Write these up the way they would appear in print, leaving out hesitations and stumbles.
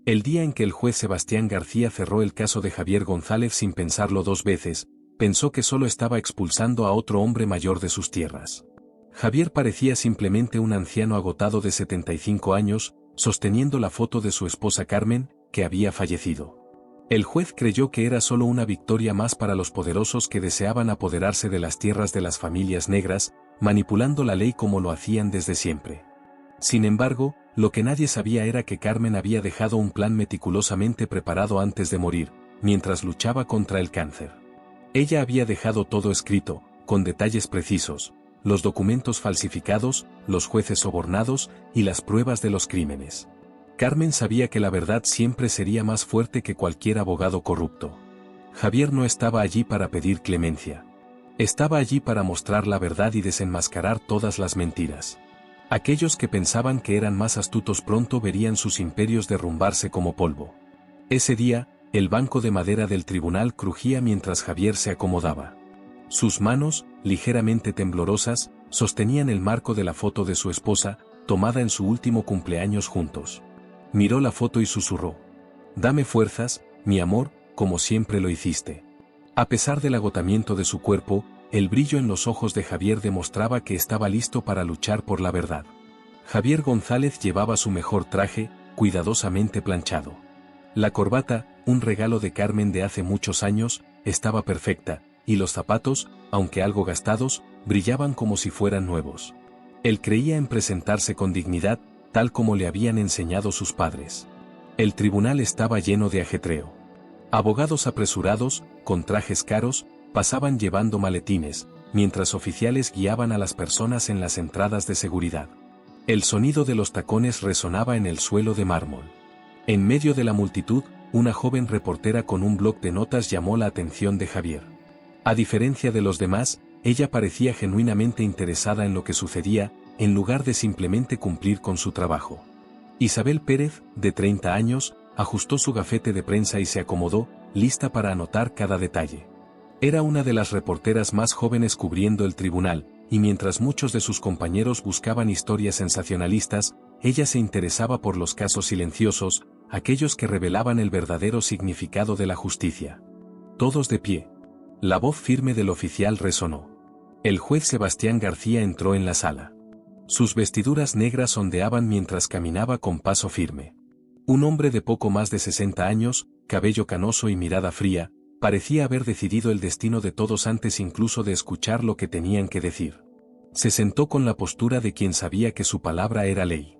El día en que el juez Sebastián García cerró el caso de Javier González sin pensarlo dos veces, pensó que solo estaba expulsando a otro hombre mayor de sus tierras. Javier parecía simplemente un anciano agotado de 75 años, sosteniendo la foto de su esposa Carmen, que había fallecido. El juez creyó que era solo una victoria más para los poderosos que deseaban apoderarse de las tierras de las familias negras, manipulando la ley como lo hacían desde siempre. Sin embargo, lo que nadie sabía era que Carmen había dejado un plan meticulosamente preparado antes de morir, mientras luchaba contra el cáncer. Ella había dejado todo escrito, con detalles precisos, los documentos falsificados, los jueces sobornados y las pruebas de los crímenes. Carmen sabía que la verdad siempre sería más fuerte que cualquier abogado corrupto. Javier no estaba allí para pedir clemencia. Estaba allí para mostrar la verdad y desenmascarar todas las mentiras. Aquellos que pensaban que eran más astutos pronto verían sus imperios derrumbarse como polvo. Ese día, el banco de madera del tribunal crujía mientras Javier se acomodaba. Sus manos, ligeramente temblorosas, sostenían el marco de la foto de su esposa, tomada en su último cumpleaños juntos. Miró la foto y susurró: «Dame fuerzas, mi amor, como siempre lo hiciste». A pesar del agotamiento de su cuerpo, el brillo en los ojos de Javier demostraba que estaba listo para luchar por la verdad. Javier González llevaba su mejor traje, cuidadosamente planchado. La corbata, un regalo de Carmen de hace muchos años, estaba perfecta, y los zapatos, aunque algo gastados, brillaban como si fueran nuevos. Él creía en presentarse con dignidad, tal como le habían enseñado sus padres. El tribunal estaba lleno de ajetreo. Abogados apresurados, con trajes caros, pasaban llevando maletines, mientras oficiales guiaban a las personas en las entradas de seguridad. El sonido de los tacones resonaba en el suelo de mármol. En medio de la multitud, una joven reportera con un bloc de notas llamó la atención de Javier. A diferencia de los demás, ella parecía genuinamente interesada en lo que sucedía, en lugar de simplemente cumplir con su trabajo. Isabel Pérez, de 30 años, ajustó su gafete de prensa y se acomodó, lista para anotar cada detalle. Era una de las reporteras más jóvenes cubriendo el tribunal, y mientras muchos de sus compañeros buscaban historias sensacionalistas, ella se interesaba por los casos silenciosos, aquellos que revelaban el verdadero significado de la justicia. Todos de pie. La voz firme del oficial resonó. El juez Sebastián García entró en la sala. Sus vestiduras negras ondeaban mientras caminaba con paso firme. Un hombre de poco más de 60 años, cabello canoso y mirada fría, parecía haber decidido el destino de todos antes incluso de escuchar lo que tenían que decir. Se sentó con la postura de quien sabía que su palabra era ley.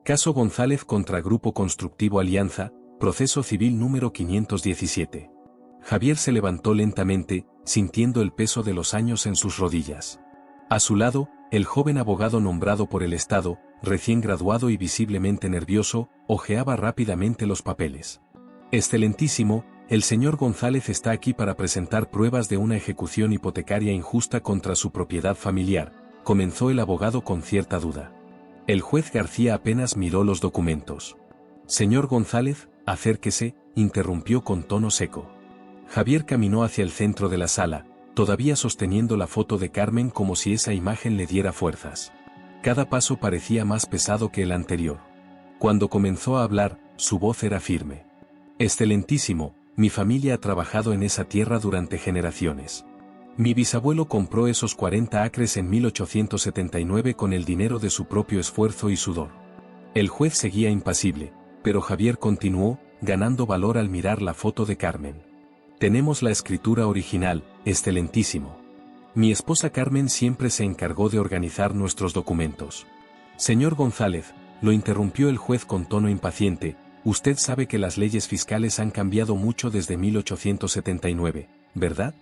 Caso González contra Grupo Constructivo Alianza, proceso civil número 517. Javier se levantó lentamente, sintiendo el peso de los años en sus rodillas. A su lado, el joven abogado nombrado por el Estado, recién graduado y visiblemente nervioso, hojeaba rápidamente los papeles. «Excelentísimo, el señor González está aquí para presentar pruebas de una ejecución hipotecaria injusta contra su propiedad familiar», comenzó el abogado con cierta duda. El juez García apenas miró los documentos. «Señor González, acérquese», interrumpió con tono seco. Javier caminó hacia el centro de la sala, todavía sosteniendo la foto de Carmen como si esa imagen le diera fuerzas. Cada paso parecía más pesado que el anterior. Cuando comenzó a hablar, su voz era firme. «Excelentísimo, mi familia ha trabajado en esa tierra durante generaciones. Mi bisabuelo compró esos 40 acres en 1879 con el dinero de su propio esfuerzo y sudor». El juez seguía impasible, pero Javier continuó, ganando valor al mirar la foto de Carmen. «Tenemos la escritura original, excelentísimo. Mi esposa Carmen siempre se encargó de organizar nuestros documentos». «Señor González», lo interrumpió el juez con tono impaciente, «usted sabe que las leyes fiscales han cambiado mucho desde 1879, ¿verdad?»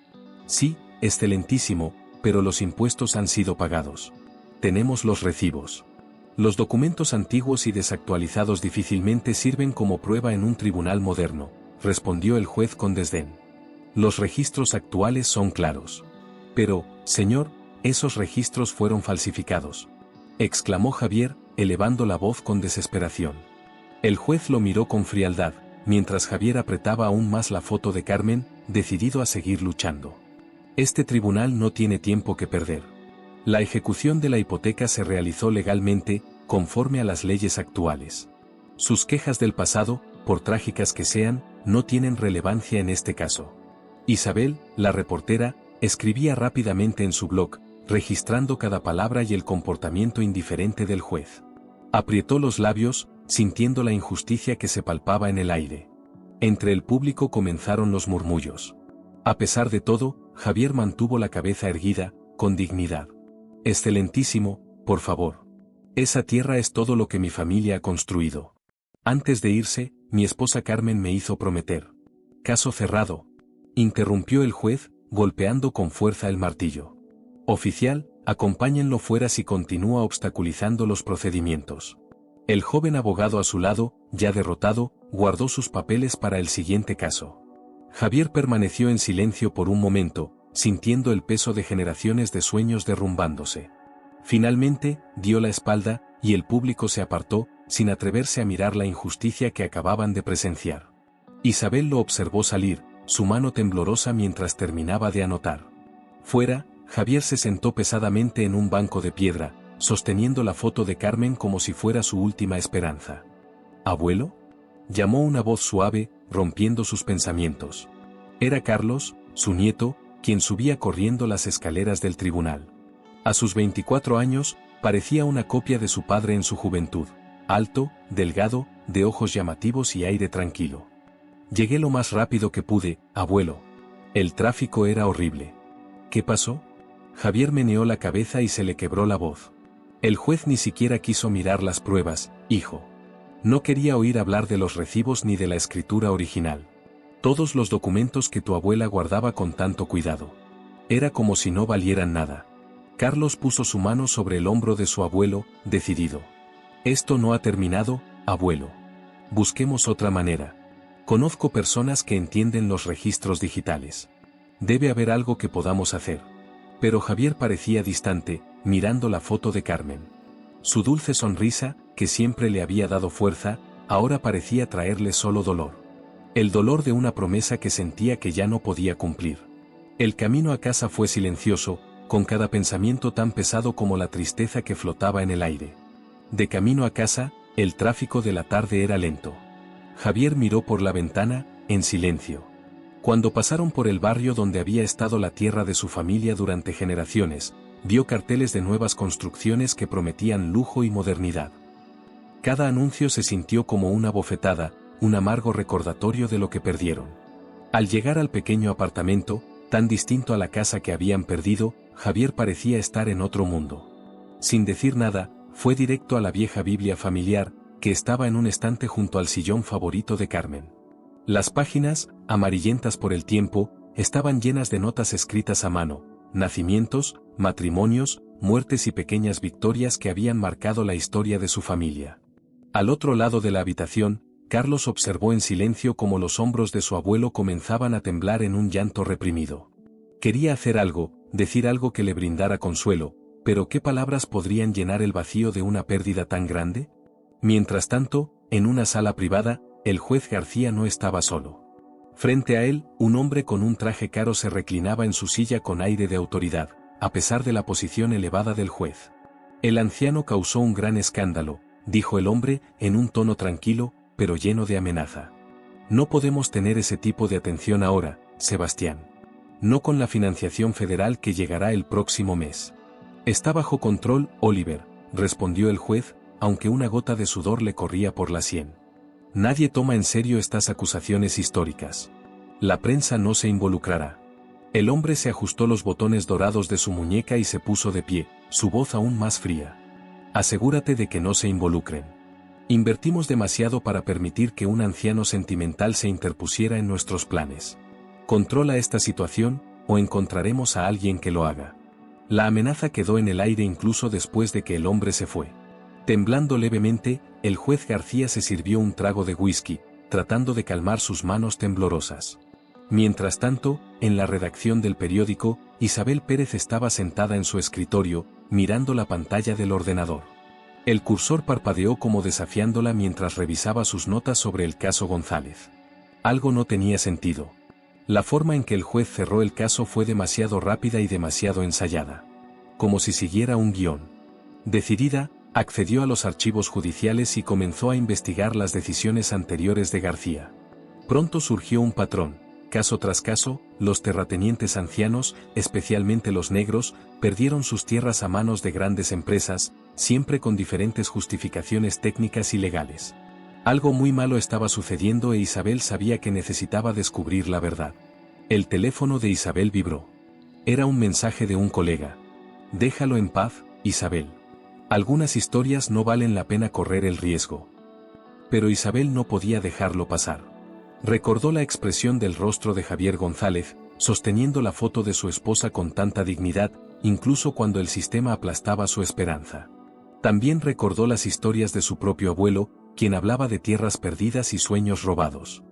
«Sí, excelentísimo, pero los impuestos han sido pagados. Tenemos los recibos. Los documentos antiguos y desactualizados difícilmente sirven como prueba en un tribunal moderno», respondió el juez con desdén. «Los registros actuales son claros». «Pero, señor, esos registros fueron falsificados», exclamó Javier, elevando la voz con desesperación. El juez lo miró con frialdad, mientras Javier apretaba aún más la foto de Carmen, decidido a seguir luchando. «Este tribunal no tiene tiempo que perder. La ejecución de la hipoteca se realizó legalmente, conforme a las leyes actuales. Sus quejas del pasado, por trágicas que sean, no tienen relevancia en este caso. Isabel, la reportera, escribía rápidamente en su blog, registrando cada palabra y el comportamiento indiferente del juez. Apretó los labios, sintiendo la injusticia que se palpaba en el aire. Entre el público comenzaron los murmullos. A pesar de todo, Javier mantuvo la cabeza erguida, con dignidad. Excelentísimo, por favor. Esa tierra es todo lo que mi familia ha construido. Antes de irse, mi esposa Carmen me hizo prometer. Caso cerrado. Interrumpió el juez, golpeando con fuerza el martillo. Oficial, acompáñenlo fuera si continúa obstaculizando los procedimientos. El joven abogado a su lado, ya derrotado, guardó sus papeles para el siguiente caso. Javier permaneció en silencio por un momento, sintiendo el peso de generaciones de sueños derrumbándose. Finalmente, dio la espalda, y el público se apartó, sin atreverse a mirar la injusticia que acababan de presenciar. Isabel lo observó salir, su mano temblorosa mientras terminaba de anotar. Fuera, Javier se sentó pesadamente en un banco de piedra, sosteniendo la foto de Carmen como si fuera su última esperanza. ¿Abuelo?, llamó una voz suave, rompiendo sus pensamientos. Era Carlos, su nieto, quien subía corriendo las escaleras del tribunal. A sus 24 años, parecía una copia de su padre en su juventud, alto, delgado, de ojos llamativos y aire tranquilo. Llegué lo más rápido que pude, abuelo. El tráfico era horrible. ¿Qué pasó? Javier meneó la cabeza y se le quebró la voz. El juez ni siquiera quiso mirar las pruebas, hijo. No quería oír hablar de los recibos ni de la escritura original. Todos los documentos que tu abuela guardaba con tanto cuidado. Era como si no valieran nada. Carlos puso su mano sobre el hombro de su abuelo, decidido. Esto no ha terminado, abuelo. Busquemos otra manera. Conozco personas que entienden los registros digitales. Debe haber algo que podamos hacer. Pero Javier parecía distante, mirando la foto de Carmen. Su dulce sonrisa, que siempre le había dado fuerza, ahora parecía traerle solo dolor. El dolor de una promesa que sentía que ya no podía cumplir. El camino a casa fue silencioso, con cada pensamiento tan pesado como la tristeza que flotaba en el aire. De camino a casa, el tráfico de la tarde era lento. Javier miró por la ventana, en silencio. Cuando pasaron por el barrio donde había estado la tierra de su familia durante generaciones, vio carteles de nuevas construcciones que prometían lujo y modernidad. Cada anuncio se sintió como una bofetada, un amargo recordatorio de lo que perdieron. Al llegar al pequeño apartamento, tan distinto a la casa que habían perdido, Javier parecía estar en otro mundo. Sin decir nada, fue directo a la vieja Biblia familiar, que estaba en un estante junto al sillón favorito de Carmen. Las páginas, amarillentas por el tiempo, estaban llenas de notas escritas a mano, nacimientos, matrimonios, muertes y pequeñas victorias que habían marcado la historia de su familia. Al otro lado de la habitación, Carlos observó en silencio cómo los hombros de su abuelo comenzaban a temblar en un llanto reprimido. Quería hacer algo, decir algo que le brindara consuelo, pero ¿qué palabras podrían llenar el vacío de una pérdida tan grande? Mientras tanto, en una sala privada, el juez García no estaba solo. Frente a él, un hombre con un traje caro se reclinaba en su silla con aire de autoridad, a pesar de la posición elevada del juez. El anciano causó un gran escándalo, dijo el hombre, en un tono tranquilo, pero lleno de amenaza. No podemos tener ese tipo de atención ahora, Sebastián. No con la financiación federal que llegará el próximo mes. Está bajo control, Oliver, respondió el juez, aunque una gota de sudor le corría por la sien. Nadie toma en serio estas acusaciones históricas. La prensa no se involucrará. El hombre se ajustó los botones dorados de su muñeca y se puso de pie, su voz aún más fría. Asegúrate de que no se involucren. Invertimos demasiado para permitir que un anciano sentimental se interpusiera en nuestros planes. Controla esta situación, o encontraremos a alguien que lo haga. La amenaza quedó en el aire incluso después de que el hombre se fue. Temblando levemente, el juez García se sirvió un trago de whisky, tratando de calmar sus manos temblorosas. Mientras tanto, en la redacción del periódico, Isabel Pérez estaba sentada en su escritorio, mirando la pantalla del ordenador. El cursor parpadeó como desafiándola mientras revisaba sus notas sobre el caso González. Algo no tenía sentido. La forma en que el juez cerró el caso fue demasiado rápida y demasiado ensayada. Como si siguiera un guión. Decidida, Accedió a los archivos judiciales y comenzó a investigar las decisiones anteriores de García. Pronto surgió un patrón. Caso tras caso, los terratenientes ancianos, especialmente los negros, perdieron sus tierras a manos de grandes empresas, siempre con diferentes justificaciones técnicas y legales. Algo muy malo estaba sucediendo e Isabel sabía que necesitaba descubrir la verdad. El teléfono de Isabel vibró. Era un mensaje de un colega. Déjalo en paz, Isabel. Algunas historias no valen la pena correr el riesgo. Pero Isabel no podía dejarlo pasar. Recordó la expresión del rostro de Javier González, sosteniendo la foto de su esposa con tanta dignidad, incluso cuando el sistema aplastaba su esperanza. También recordó las historias de su propio abuelo, quien hablaba de tierras perdidas y sueños robados.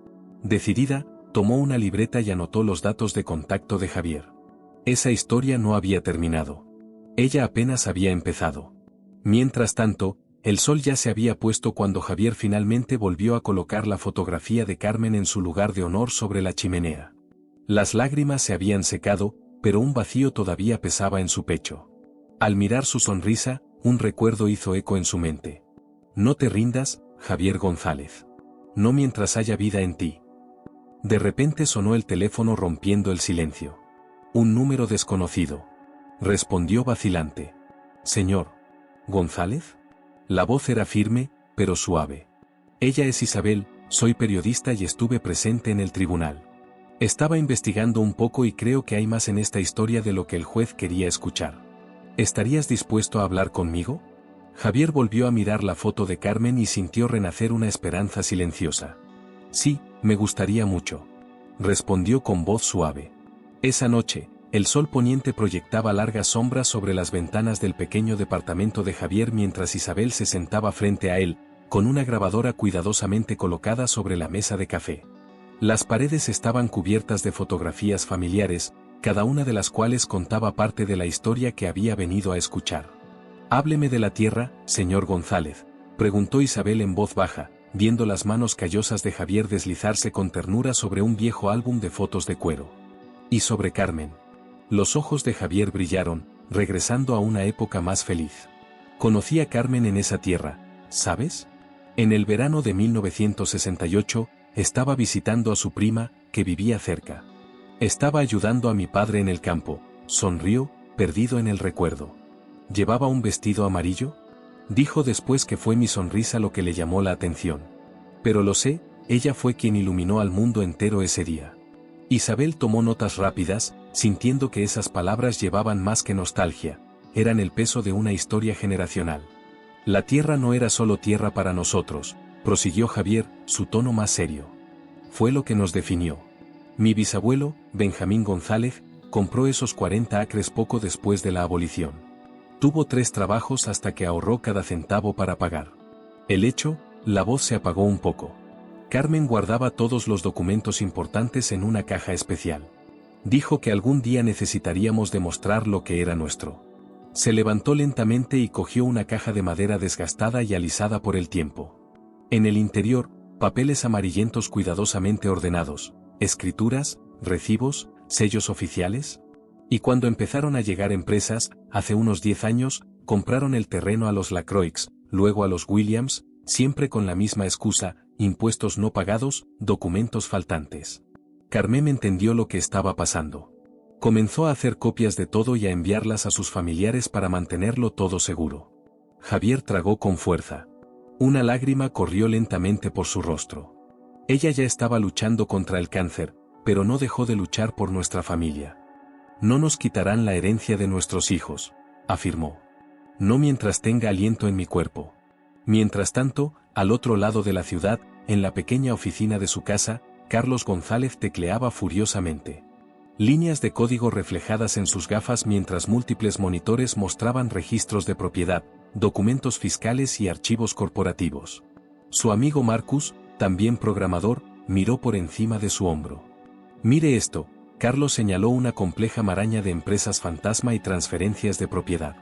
Decidida, tomó una libreta y anotó los datos de contacto de Javier. Esa historia no había terminado. Ella apenas había empezado. Mientras tanto, el sol ya se había puesto cuando Javier finalmente volvió a colocar la fotografía de Carmen en su lugar de honor sobre la chimenea. Las lágrimas se habían secado, pero un vacío todavía pesaba en su pecho. Al mirar su sonrisa, un recuerdo hizo eco en su mente. No te rindas, Javier González. No mientras haya vida en ti. De repente sonó el teléfono rompiendo el silencio. Un número desconocido. Respondió vacilante. Señor González. La voz era firme, pero suave. Ella es Isabel, soy periodista y estuve presente en el tribunal. Estaba investigando un poco y creo que hay más en esta historia de lo que el juez quería escuchar. ¿Estarías dispuesto a hablar conmigo? Javier volvió a mirar la foto de Carmen y sintió renacer una esperanza silenciosa. Sí, me gustaría mucho. Respondió con voz suave. Esa noche, el sol poniente proyectaba largas sombras sobre las ventanas del pequeño departamento de Javier mientras Isabel se sentaba frente a él, con una grabadora cuidadosamente colocada sobre la mesa de café. Las paredes estaban cubiertas de fotografías familiares, cada una de las cuales contaba parte de la historia que había venido a escuchar. «Hábleme de la tierra, señor González», preguntó Isabel en voz baja, viendo las manos callosas de Javier deslizarse con ternura sobre un viejo álbum de fotos de cuero. «Y sobre Carmen». Los ojos de Javier brillaron, regresando a una época más feliz. Conocí a Carmen en esa tierra, ¿sabes? En el verano de 1968, estaba visitando a su prima, que vivía cerca. Estaba ayudando a mi padre en el campo, sonrió, perdido en el recuerdo. ¿Llevaba un vestido amarillo? Dijo después que fue mi sonrisa lo que le llamó la atención. Pero lo sé, ella fue quien iluminó al mundo entero ese día. Isabel tomó notas rápidas, sintiendo que esas palabras llevaban más que nostalgia, eran el peso de una historia generacional. La tierra no era solo tierra para nosotros, prosiguió Javier, su tono más serio. Fue lo que nos definió. Mi bisabuelo, Benjamín González, compró esos 40 acres poco después de la abolición. Tuvo 3 trabajos hasta que ahorró cada centavo para pagar. El hecho, la voz se apagó un poco. Carmen guardaba todos los documentos importantes en una caja especial. Dijo que algún día necesitaríamos demostrar lo que era nuestro. Se levantó lentamente y cogió una caja de madera desgastada y alisada por el tiempo. En el interior, papeles amarillentos cuidadosamente ordenados, escrituras, recibos, sellos oficiales. Y cuando empezaron a llegar empresas, hace unos 10 años, compraron el terreno a los Lacroix, luego a los Williams, siempre con la misma excusa, impuestos no pagados, documentos faltantes. Carmen entendió lo que estaba pasando. Comenzó a hacer copias de todo y a enviarlas a sus familiares para mantenerlo todo seguro. Javier tragó con fuerza. Una lágrima corrió lentamente por su rostro. Ella ya estaba luchando contra el cáncer, pero no dejó de luchar por nuestra familia. No nos quitarán la herencia de nuestros hijos, afirmó. No mientras tenga aliento en mi cuerpo. Mientras tanto, al otro lado de la ciudad, en la pequeña oficina de su casa, Carlos González tecleaba furiosamente. Líneas de código reflejadas en sus gafas mientras múltiples monitores mostraban registros de propiedad, documentos fiscales y archivos corporativos. Su amigo Marcus, también programador, miró por encima de su hombro. Mire esto, Carlos señaló una compleja maraña de empresas fantasma y transferencias de propiedad.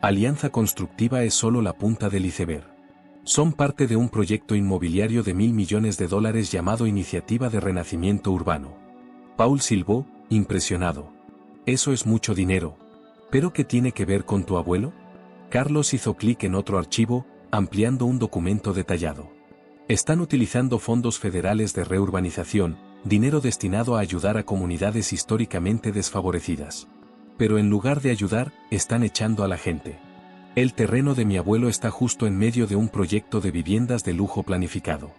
Alianza Constructiva es solo la punta del iceberg. Son parte de un proyecto inmobiliario de $1.000 millones llamado Iniciativa de Renacimiento Urbano. Paul silbó, impresionado. Eso es mucho dinero. ¿Pero qué tiene que ver con tu abuelo? Carlos hizo clic en otro archivo, ampliando un documento detallado. Están utilizando fondos federales de reurbanización, dinero destinado a ayudar a comunidades históricamente desfavorecidas. Pero en lugar de ayudar, están echando a la gente. El terreno de mi abuelo está justo en medio de un proyecto de viviendas de lujo planificado.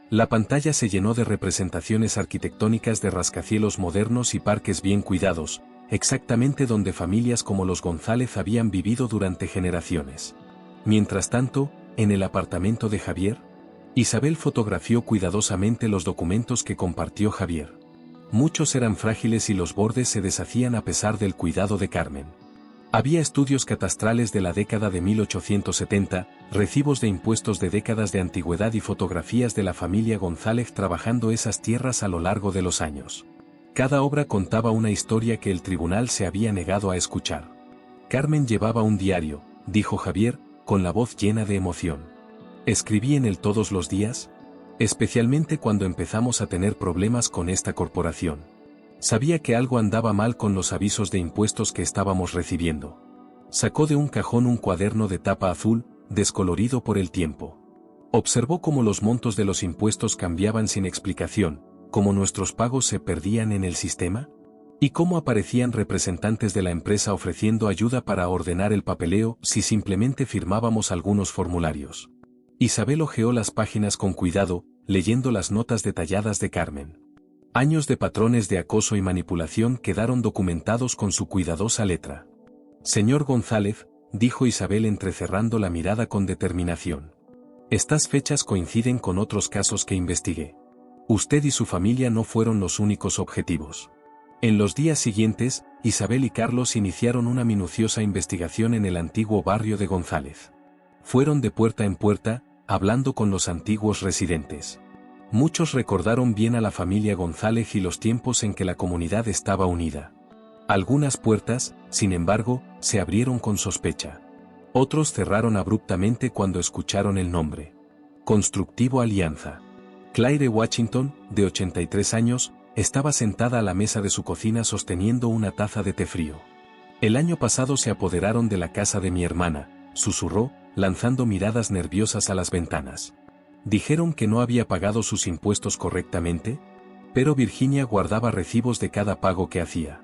La pantalla se llenó de representaciones arquitectónicas de rascacielos modernos y parques bien cuidados, exactamente donde familias como los González habían vivido durante generaciones. Mientras tanto, en el apartamento de Javier, Isabel fotografió cuidadosamente los documentos que compartió Javier. Muchos eran frágiles y los bordes se deshacían a pesar del cuidado de Carmen. Había estudios catastrales de la década de 1870, recibos de impuestos de décadas de antigüedad y fotografías de la familia González trabajando esas tierras a lo largo de los años. Cada obra contaba una historia que el tribunal se había negado a escuchar. Carmen llevaba un diario, dijo Javier, con la voz llena de emoción. ¿Escribí en él todos los días? Especialmente cuando empezamos a tener problemas con esta corporación. Sabía que algo andaba mal con los avisos de impuestos que estábamos recibiendo. Sacó de un cajón un cuaderno de tapa azul, descolorido por el tiempo. Observó cómo los montos de los impuestos cambiaban sin explicación, cómo nuestros pagos se perdían en el sistema, y cómo aparecían representantes de la empresa ofreciendo ayuda para ordenar el papeleo si simplemente firmábamos algunos formularios. Isabel hojeó las páginas con cuidado, leyendo las notas detalladas de Carmen. Años de patrones de acoso y manipulación quedaron documentados con su cuidadosa letra. Señor González, dijo Isabel entrecerrando la mirada con determinación. Estas fechas coinciden con otros casos que investigué. Usted y su familia no fueron los únicos objetivos. En los días siguientes, Isabel y Carlos iniciaron una minuciosa investigación en el antiguo barrio de González. Fueron de puerta en puerta, hablando con los antiguos residentes. Muchos recordaron bien a la familia González y los tiempos en que la comunidad estaba unida. Algunas puertas, sin embargo, se abrieron con sospecha. Otros cerraron abruptamente cuando escucharon el nombre. Constructivo Alianza. Claire Washington, de 83 años, estaba sentada a la mesa de su cocina sosteniendo una taza de té frío. El año pasado se apoderaron de la casa de mi hermana, susurró, lanzando miradas nerviosas a las ventanas. Dijeron que no había pagado sus impuestos correctamente, pero Virginia guardaba recibos de cada pago que hacía.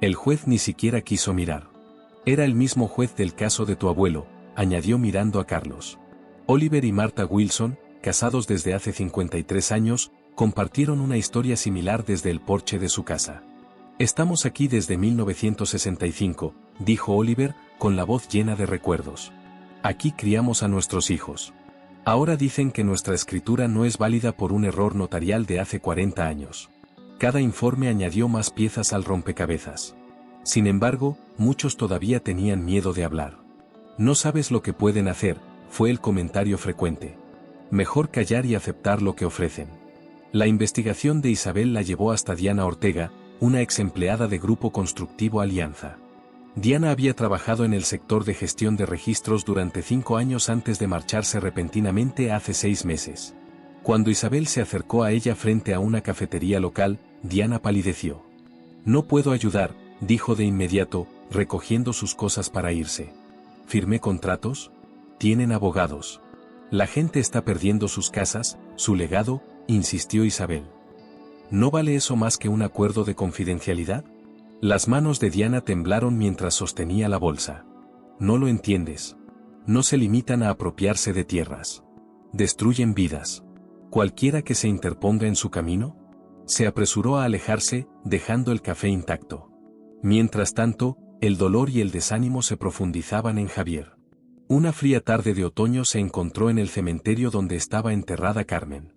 El juez ni siquiera quiso mirar. Era el mismo juez del caso de tu abuelo, añadió mirando a Carlos. Oliver y Martha Wilson, casados desde hace 53 años, compartieron una historia similar desde el porche de su casa. Estamos aquí desde 1965, dijo Oliver, con la voz llena de recuerdos. Aquí criamos a nuestros hijos. Ahora dicen que nuestra escritura no es válida por un error notarial de hace 40 años. Cada informe añadió más piezas al rompecabezas. Sin embargo, muchos todavía tenían miedo de hablar. No sabes lo que pueden hacer, fue el comentario frecuente. Mejor callar y aceptar lo que ofrecen. La investigación de Isabel la llevó hasta Diana Ortega, una ex empleada de Grupo Constructivo Alianza. Diana había trabajado en el sector de gestión de registros durante 5 años antes de marcharse repentinamente hace 6 meses. Cuando Isabel se acercó a ella frente a una cafetería local, Diana palideció. No puedo ayudar, dijo de inmediato, recogiendo sus cosas para irse. ¿Firmé contratos? Tienen abogados. La gente está perdiendo sus casas, su legado, insistió Isabel. ¿No vale eso más que un acuerdo de confidencialidad? Las manos de Diana temblaron mientras sostenía la bolsa. No lo entiendes. No se limitan a apropiarse de tierras. Destruyen vidas. ¿Cualquiera que se interponga en su camino? Se apresuró a alejarse, dejando el café intacto. Mientras tanto, el dolor y el desánimo se profundizaban en Javier. Una fría tarde de otoño se encontró en el cementerio donde estaba enterrada Carmen.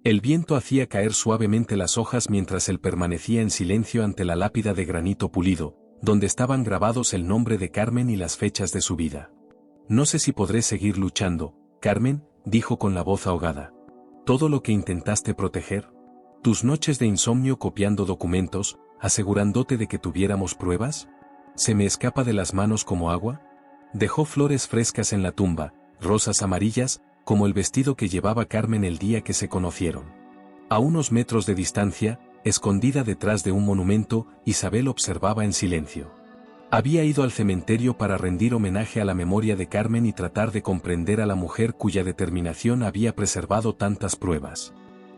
El viento hacía caer suavemente las hojas mientras él permanecía en silencio ante la lápida de granito pulido, donde estaban grabados el nombre de Carmen y las fechas de su vida. No sé si podré seguir luchando, Carmen, dijo con la voz ahogada. Todo lo que intentaste proteger. Tus noches de insomnio copiando documentos, asegurándote de que tuviéramos pruebas. ¿Se me escapa de las manos como agua? Dejó flores frescas en la tumba, rosas amarillas, como el vestido que llevaba Carmen el día que se conocieron. A unos metros de distancia, escondida detrás de un monumento, Isabel observaba en silencio. Había ido al cementerio para rendir homenaje a la memoria de Carmen y tratar de comprender a la mujer cuya determinación había preservado tantas pruebas.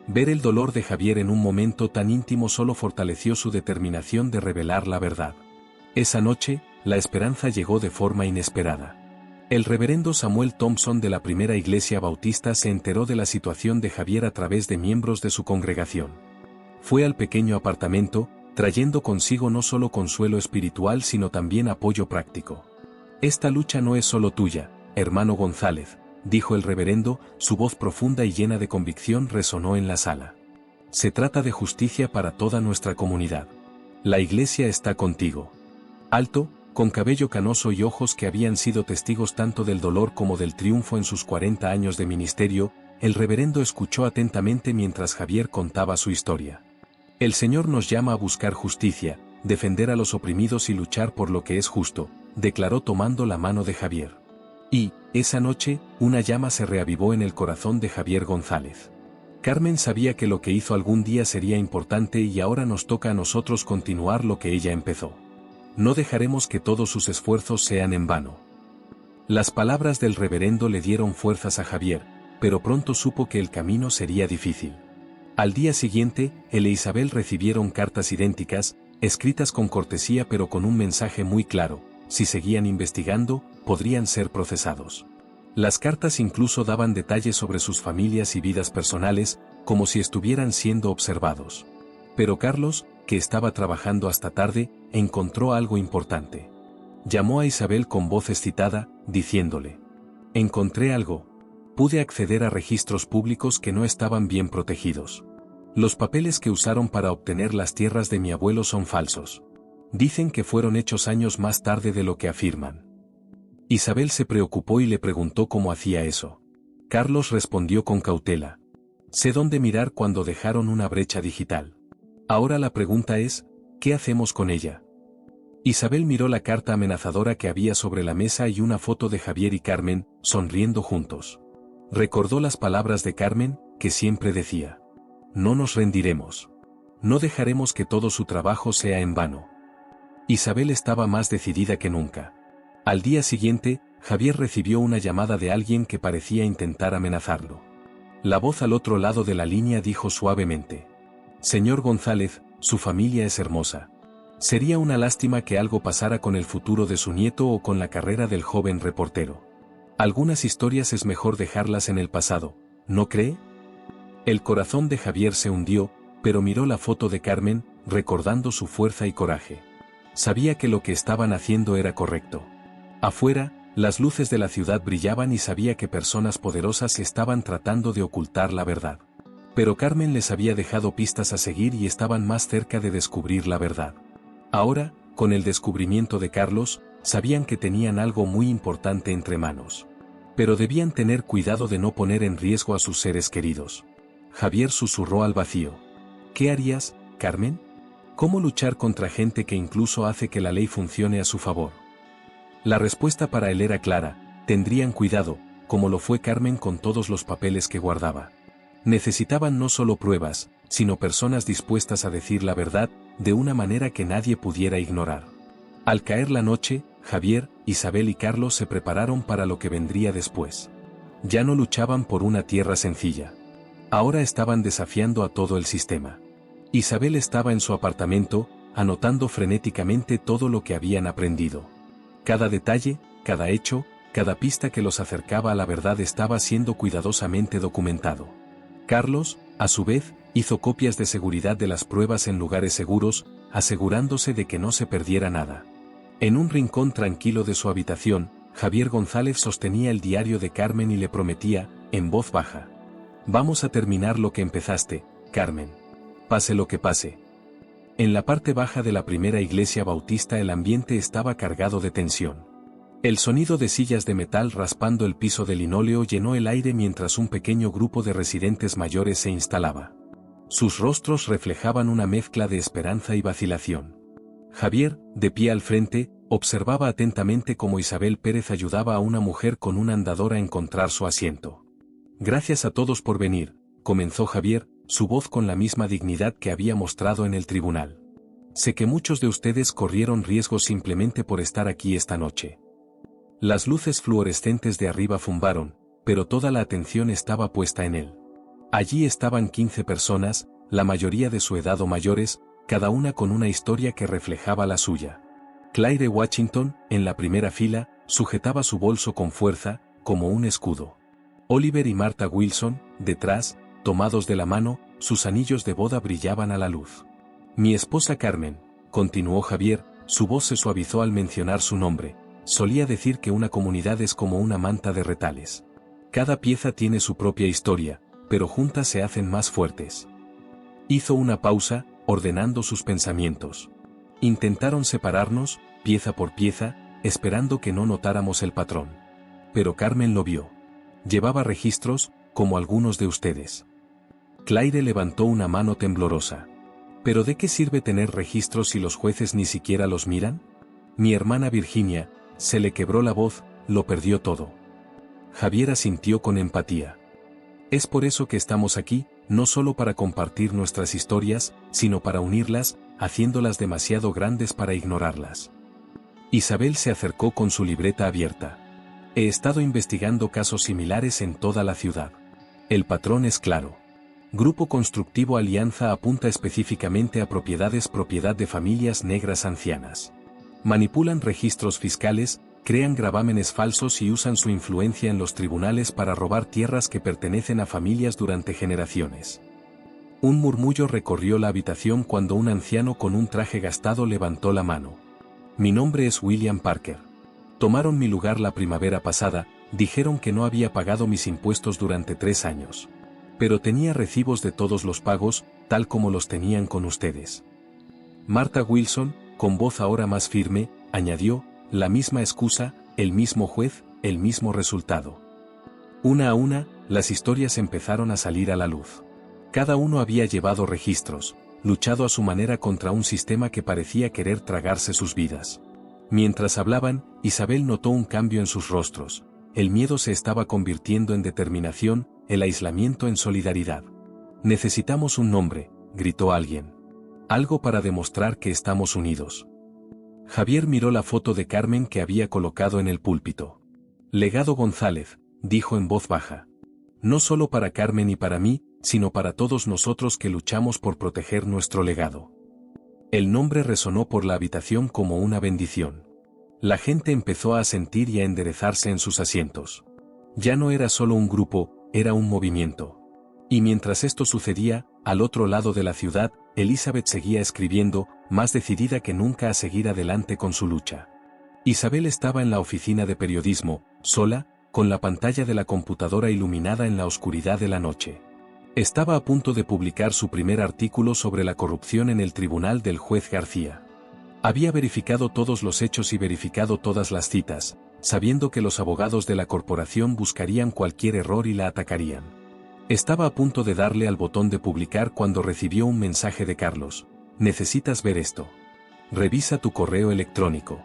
Ver el dolor de Javier en un momento tan íntimo solo fortaleció su determinación de revelar la verdad. Esa noche, la esperanza llegó de forma inesperada. El reverendo Samuel Thompson de la Primera Iglesia Bautista se enteró de la situación de Javier a través de miembros de su congregación. Fue al pequeño apartamento, trayendo consigo no solo consuelo espiritual sino también apoyo práctico. Esta lucha no es solo tuya, hermano González, dijo el reverendo, su voz profunda y llena de convicción resonó en la sala. Se trata de justicia para toda nuestra comunidad. La iglesia está contigo. Alto, con cabello canoso y ojos que habían sido testigos tanto del dolor como del triunfo en sus 40 años de ministerio, el reverendo escuchó atentamente mientras Javier contaba su historia. El Señor nos llama a buscar justicia, defender a los oprimidos y luchar por lo que es justo, declaró tomando la mano de Javier. Y, esa noche, una llama se reavivó en el corazón de Javier González. Carmen sabía que lo que hizo algún día sería importante y ahora nos toca a nosotros continuar lo que ella empezó. No dejaremos que todos sus esfuerzos sean en vano. Las palabras del reverendo le dieron fuerzas a Javier, pero pronto supo que el camino sería difícil. Al día siguiente, él e Isabel recibieron cartas idénticas, escritas con cortesía pero con un mensaje muy claro: si seguían investigando, podrían ser procesados. Las cartas incluso daban detalles sobre sus familias y vidas personales, como si estuvieran siendo observados. Pero Carlos, que estaba trabajando hasta tarde, encontró algo importante. Llamó a Isabel con voz excitada, diciéndole: encontré algo. Pude acceder a registros públicos que no estaban bien protegidos. Los papeles que usaron para obtener las tierras de mi abuelo son falsos. Dicen que fueron hechos años más tarde de lo que afirman. Isabel se preocupó y le preguntó cómo hacía eso. Carlos respondió con cautela: sé dónde mirar cuando dejaron una brecha digital. Ahora la pregunta es, ¿qué hacemos con ella? Isabel miró la carta amenazadora que había sobre la mesa y una foto de Javier y Carmen, sonriendo juntos. Recordó las palabras de Carmen, que siempre decía: no nos rendiremos. No dejaremos que todo su trabajo sea en vano. Isabel estaba más decidida que nunca. Al día siguiente, Javier recibió una llamada de alguien que parecía intentar amenazarlo. La voz al otro lado de la línea dijo suavemente: señor González, su familia es hermosa. Sería una lástima que algo pasara con el futuro de su nieto o con la carrera del joven reportero. Algunas historias es mejor dejarlas en el pasado, ¿no cree? El corazón de Javier se hundió, pero miró la foto de Carmen, recordando su fuerza y coraje. Sabía que lo que estaban haciendo era correcto. Afuera, las luces de la ciudad brillaban y sabía que personas poderosas estaban tratando de ocultar la verdad. Pero Carmen les había dejado pistas a seguir y estaban más cerca de descubrir la verdad. Ahora, con el descubrimiento de Carlos, sabían que tenían algo muy importante entre manos. Pero debían tener cuidado de no poner en riesgo a sus seres queridos. Javier susurró al vacío: ¿qué harías, Carmen? ¿Cómo luchar contra gente que incluso hace que la ley funcione a su favor? La respuesta para él era clara: tendrían cuidado, como lo fue Carmen con todos los papeles que guardaba. Necesitaban no solo pruebas, sino personas dispuestas a decir la verdad, de una manera que nadie pudiera ignorar. Al caer la noche, Javier, Isabel y Carlos se prepararon para lo que vendría después. Ya no luchaban por una tierra sencilla. Ahora estaban desafiando a todo el sistema. Isabel estaba en su apartamento, anotando frenéticamente todo lo que habían aprendido. Cada detalle, cada hecho, cada pista que los acercaba a la verdad estaba siendo cuidadosamente documentado. Carlos, a su vez, hizo copias de seguridad de las pruebas en lugares seguros, asegurándose de que no se perdiera nada. En un rincón tranquilo de su habitación, Javier González sostenía el diario de Carmen y le prometía, en voz baja: vamos a terminar lo que empezaste, Carmen. Pase lo que pase. En la parte baja de la Primera Iglesia Bautista el ambiente estaba cargado de tensión. El sonido de sillas de metal raspando el piso de linóleo llenó el aire mientras un pequeño grupo de residentes mayores se instalaba. Sus rostros reflejaban una mezcla de esperanza y vacilación. Javier, de pie al frente, observaba atentamente cómo Isabel Pérez ayudaba a una mujer con una andadora a encontrar su asiento. Gracias a todos por venir, comenzó Javier, su voz con la misma dignidad que había mostrado en el tribunal. Sé que muchos de ustedes corrieron riesgos simplemente por estar aquí esta noche. Las luces fluorescentes de arriba zumbaron, pero toda la atención estaba puesta en él. Allí estaban 15 personas, la mayoría de su edad o mayores, cada una con una historia que reflejaba la suya. Claire Washington, en la primera fila, sujetaba su bolso con fuerza, como un escudo. Oliver y Martha Wilson, detrás, tomados de la mano, sus anillos de boda brillaban a la luz. Mi esposa Carmen, continuó Javier, su voz se suavizó al mencionar su nombre, solía decir que una comunidad es como una manta de retales. Cada pieza tiene su propia historia, pero juntas se hacen más fuertes. Hizo una pausa, ordenando sus pensamientos. Intentaron separarnos, pieza por pieza, esperando que no notáramos el patrón. Pero Carmen lo vio. Llevaba registros, como algunos de ustedes. Claire levantó una mano temblorosa. ¿Pero de qué sirve tener registros si los jueces ni siquiera los miran? Mi hermana Virginia, se le quebró la voz, lo perdió todo. Javier asintió con empatía. Es por eso que estamos aquí, no solo para compartir nuestras historias, sino para unirlas, haciéndolas demasiado grandes para ignorarlas. Isabel se acercó con su libreta abierta. He estado investigando casos similares en toda la ciudad. El patrón es claro. Grupo Constructivo Alianza apunta específicamente a propiedad de familias negras ancianas. Manipulan registros fiscales, crean gravámenes falsos y usan su influencia en los tribunales para robar tierras que pertenecen a familias durante generaciones. Un murmullo recorrió la habitación cuando un anciano con un traje gastado levantó la mano. Mi nombre es William Parker. Tomaron mi lugar la primavera pasada, dijeron que no había pagado mis impuestos durante 3 años. Pero tenía recibos de todos los pagos, tal como los tenían con ustedes. Martha Wilson, con voz ahora más firme, añadió, la misma excusa, el mismo juez, el mismo resultado. Una a una, las historias empezaron a salir a la luz. Cada uno había llevado registros, luchado a su manera contra un sistema que parecía querer tragarse sus vidas. Mientras hablaban, Isabel notó un cambio en sus rostros. El miedo se estaba convirtiendo en determinación, el aislamiento en solidaridad. Necesitamos un nombre, gritó alguien. Algo para demostrar que estamos unidos. Javier miró la foto de Carmen que había colocado en el púlpito. Legado González, dijo en voz baja. No solo para Carmen y para mí, sino para todos nosotros que luchamos por proteger nuestro legado. El nombre resonó por la habitación como una bendición. La gente empezó a asentir y a enderezarse en sus asientos. Ya no era solo un grupo, era un movimiento. Y mientras esto sucedía, al otro lado de la ciudad, Elizabeth seguía escribiendo, más decidida que nunca a seguir adelante con su lucha. Isabel estaba en la oficina de periodismo, sola, con la pantalla de la computadora iluminada en la oscuridad de la noche. Estaba a punto de publicar su primer artículo sobre la corrupción en el tribunal del juez García. Había verificado todos los hechos y verificado todas las citas, sabiendo que los abogados de la corporación buscarían cualquier error y la atacarían. Estaba a punto de darle al botón de publicar cuando recibió un mensaje de Carlos. Necesitas ver esto. Revisa tu correo electrónico.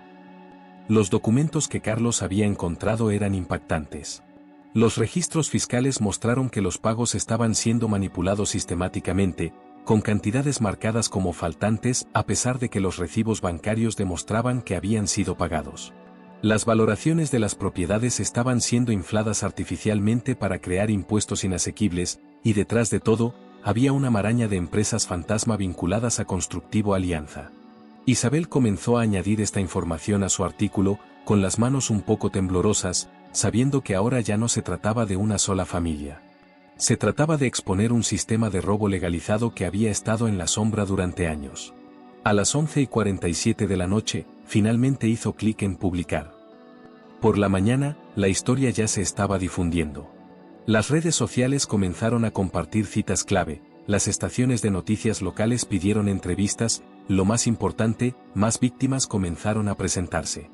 Los documentos que Carlos había encontrado eran impactantes. Los registros fiscales mostraron que los pagos estaban siendo manipulados sistemáticamente, con cantidades marcadas como faltantes a pesar de que los recibos bancarios demostraban que habían sido pagados. Las valoraciones de las propiedades estaban siendo infladas artificialmente para crear impuestos inasequibles, y detrás de todo, había una maraña de empresas fantasma vinculadas a Constructivo Alianza. Isabel comenzó a añadir esta información a su artículo, con las manos un poco temblorosas, sabiendo que ahora ya no se trataba de una sola familia. Se trataba de exponer un sistema de robo legalizado que había estado en la sombra durante años. A las 11:47 de la noche, finalmente hizo clic en publicar. Por la mañana, la historia ya se estaba difundiendo. Las redes sociales comenzaron a compartir citas clave, las estaciones de noticias locales pidieron entrevistas, lo más importante, más víctimas comenzaron a presentarse.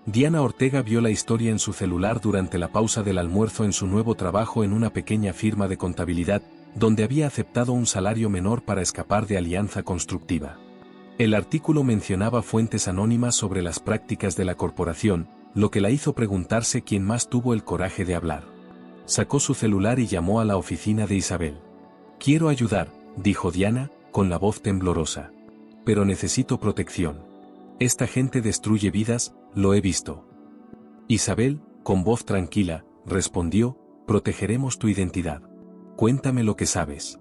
Diana Ortega vio la historia en su celular durante la pausa del almuerzo en su nuevo trabajo en una pequeña firma de contabilidad, donde había aceptado un salario menor para escapar de Alianza Constructiva. El artículo mencionaba fuentes anónimas sobre las prácticas de la corporación, lo que la hizo preguntarse quién más tuvo el coraje de hablar. Sacó su celular y llamó a la oficina de Isabel. Quiero ayudar, dijo Diana, con la voz temblorosa. pero necesito protección. Esta gente destruye vidas, lo he visto. Isabel, con voz tranquila, respondió, protegeremos tu identidad. Cuéntame lo que sabes.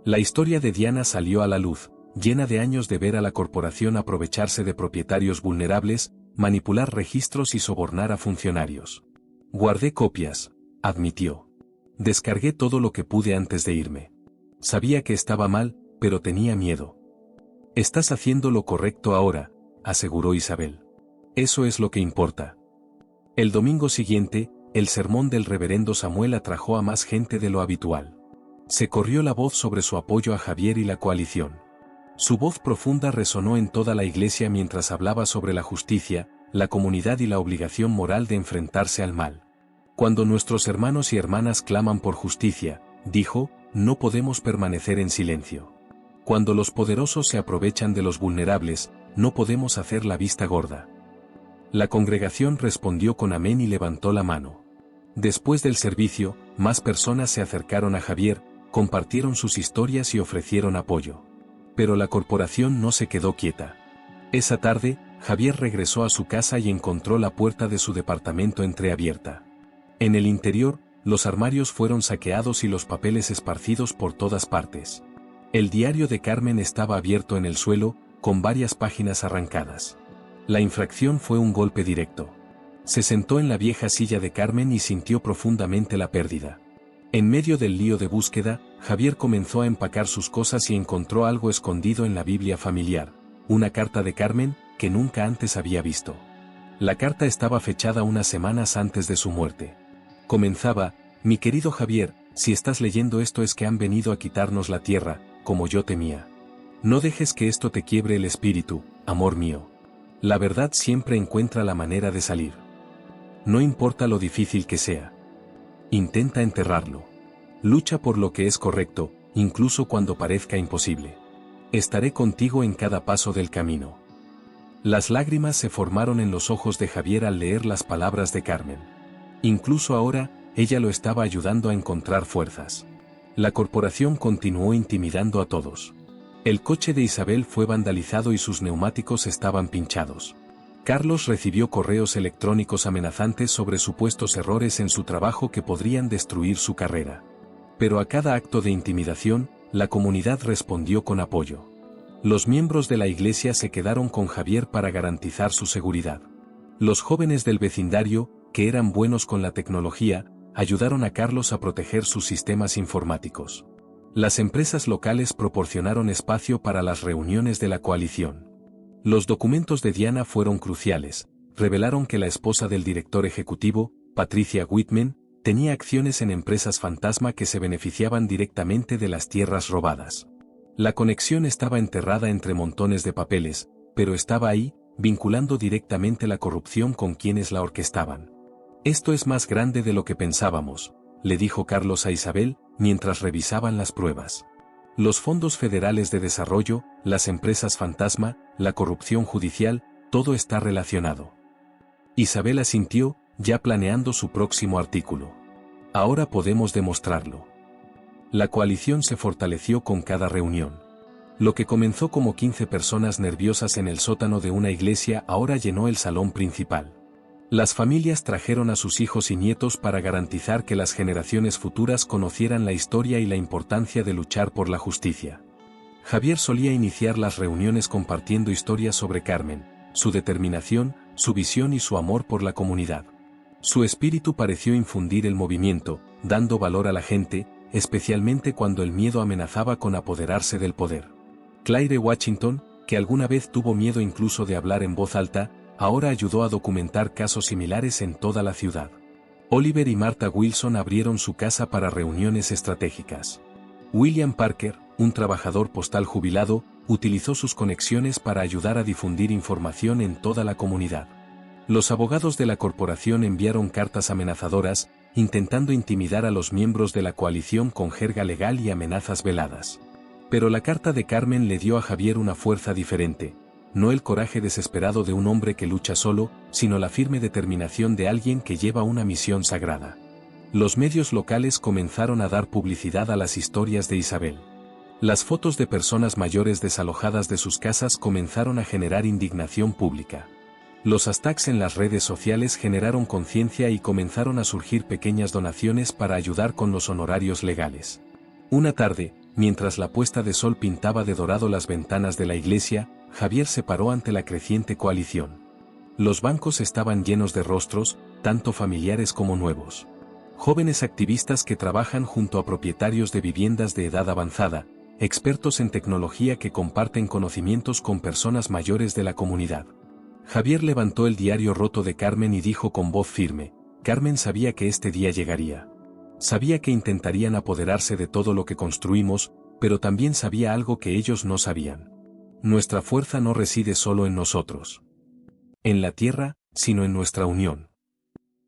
La historia de Diana salió a la luz, llena de años de ver a la corporación aprovecharse de propietarios vulnerables, manipular registros y sobornar a funcionarios. Guardé copias, admitió. Descargué todo lo que pude antes de irme. Sabía que estaba mal, pero tenía miedo. Estás haciendo lo correcto ahora, aseguró Isabel. Eso es lo que importa. El domingo siguiente, el sermón del reverendo Samuel atrajo a más gente de lo habitual. Se corrió la voz sobre su apoyo a Javier y la coalición. Su voz profunda resonó en toda la iglesia mientras hablaba sobre la justicia, la comunidad y la obligación moral de enfrentarse al mal. Cuando nuestros hermanos y hermanas claman por justicia, dijo, no podemos permanecer en silencio. Cuando los poderosos se aprovechan de los vulnerables, no podemos hacer la vista gorda. La congregación respondió con amén y levantó la mano. Después del servicio, más personas se acercaron a Javier, compartieron sus historias y ofrecieron apoyo. Pero la corporación no se quedó quieta. Esa tarde, Javier regresó a su casa y encontró la puerta de su departamento entreabierta. En el interior, los armarios fueron saqueados y los papeles esparcidos por todas partes. El diario de Carmen estaba abierto en el suelo, con varias páginas arrancadas. La infracción fue un golpe directo. Se sentó en la vieja silla de Carmen y sintió profundamente la pérdida. En medio del lío de búsqueda, Javier comenzó a empacar sus cosas y encontró algo escondido en la Biblia familiar, una carta de Carmen, que nunca antes había visto. La carta estaba fechada unas semanas antes de su muerte. Comenzaba, mi querido Javier, si estás leyendo esto es que han venido a quitarnos la tierra, como yo temía. No dejes que esto te quiebre el espíritu, amor mío. La verdad siempre encuentra la manera de salir. No importa lo difícil que sea. Intenta enterrarlo. Lucha por lo que es correcto, incluso cuando parezca imposible. Estaré contigo en cada paso del camino. Las lágrimas se formaron en los ojos de Javier al leer las palabras de Carmen. Incluso ahora, ella lo estaba ayudando a encontrar fuerzas. La corporación continuó intimidando a todos. El coche de Isabel fue vandalizado y sus neumáticos estaban pinchados. Carlos recibió correos electrónicos amenazantes sobre supuestos errores en su trabajo que podrían destruir su carrera. Pero a cada acto de intimidación, la comunidad respondió con apoyo. Los miembros de la iglesia se quedaron con Javier para garantizar su seguridad. Los jóvenes del vecindario, que eran buenos con la tecnología, ayudaron a Carlos a proteger sus sistemas informáticos. Las empresas locales proporcionaron espacio para las reuniones de la coalición. Los documentos de Diana fueron cruciales, revelaron que la esposa del director ejecutivo, Patricia Whitman, tenía acciones en empresas fantasma que se beneficiaban directamente de las tierras robadas. La conexión estaba enterrada entre montones de papeles, pero estaba ahí, vinculando directamente la corrupción con quienes la orquestaban. Esto es más grande de lo que pensábamos, le dijo Carlos a Isabel, mientras revisaban las pruebas. Los fondos federales de desarrollo, las empresas fantasma, la corrupción judicial, todo está relacionado. Isabel asintió, ya planeando su próximo artículo. Ahora podemos demostrarlo. La coalición se fortaleció con cada reunión. Lo que comenzó como 15 personas nerviosas en el sótano de una iglesia ahora llenó el salón principal. Las familias trajeron a sus hijos y nietos para garantizar que las generaciones futuras conocieran la historia y la importancia de luchar por la justicia. Javier solía iniciar las reuniones compartiendo historias sobre Carmen, su determinación, su visión y su amor por la comunidad. Su espíritu pareció infundir el movimiento, dando valor a la gente, especialmente cuando el miedo amenazaba con apoderarse del poder. Claire Washington, que alguna vez tuvo miedo incluso de hablar en voz alta, ahora ayudó a documentar casos similares en toda la ciudad. Oliver y Martha Wilson abrieron su casa para reuniones estratégicas. William Parker, un trabajador postal jubilado, utilizó sus conexiones para ayudar a difundir información en toda la comunidad. Los abogados de la corporación enviaron cartas amenazadoras, intentando intimidar a los miembros de la coalición con jerga legal y amenazas veladas. Pero la carta de Carmen le dio a Javier una fuerza diferente. No el coraje desesperado de un hombre que lucha solo, sino la firme determinación de alguien que lleva una misión sagrada. Los medios locales comenzaron a dar publicidad a las historias de Isabel. Las fotos de personas mayores desalojadas de sus casas comenzaron a generar indignación pública. Los hashtags en las redes sociales generaron conciencia y comenzaron a surgir pequeñas donaciones para ayudar con los honorarios legales. Una tarde, mientras la puesta de sol pintaba de dorado las ventanas de la iglesia, Javier se paró ante la creciente coalición. Los bancos estaban llenos de rostros, tanto familiares como nuevos. Jóvenes activistas que trabajan junto a propietarios de viviendas de edad avanzada, expertos en tecnología que comparten conocimientos con personas mayores de la comunidad. Javier levantó el diario roto de Carmen y dijo con voz firme: Carmen sabía que este día llegaría. Sabía que intentarían apoderarse de todo lo que construimos, pero también sabía algo que ellos no sabían. Nuestra fuerza no reside solo en nosotros, en la tierra, sino en nuestra unión.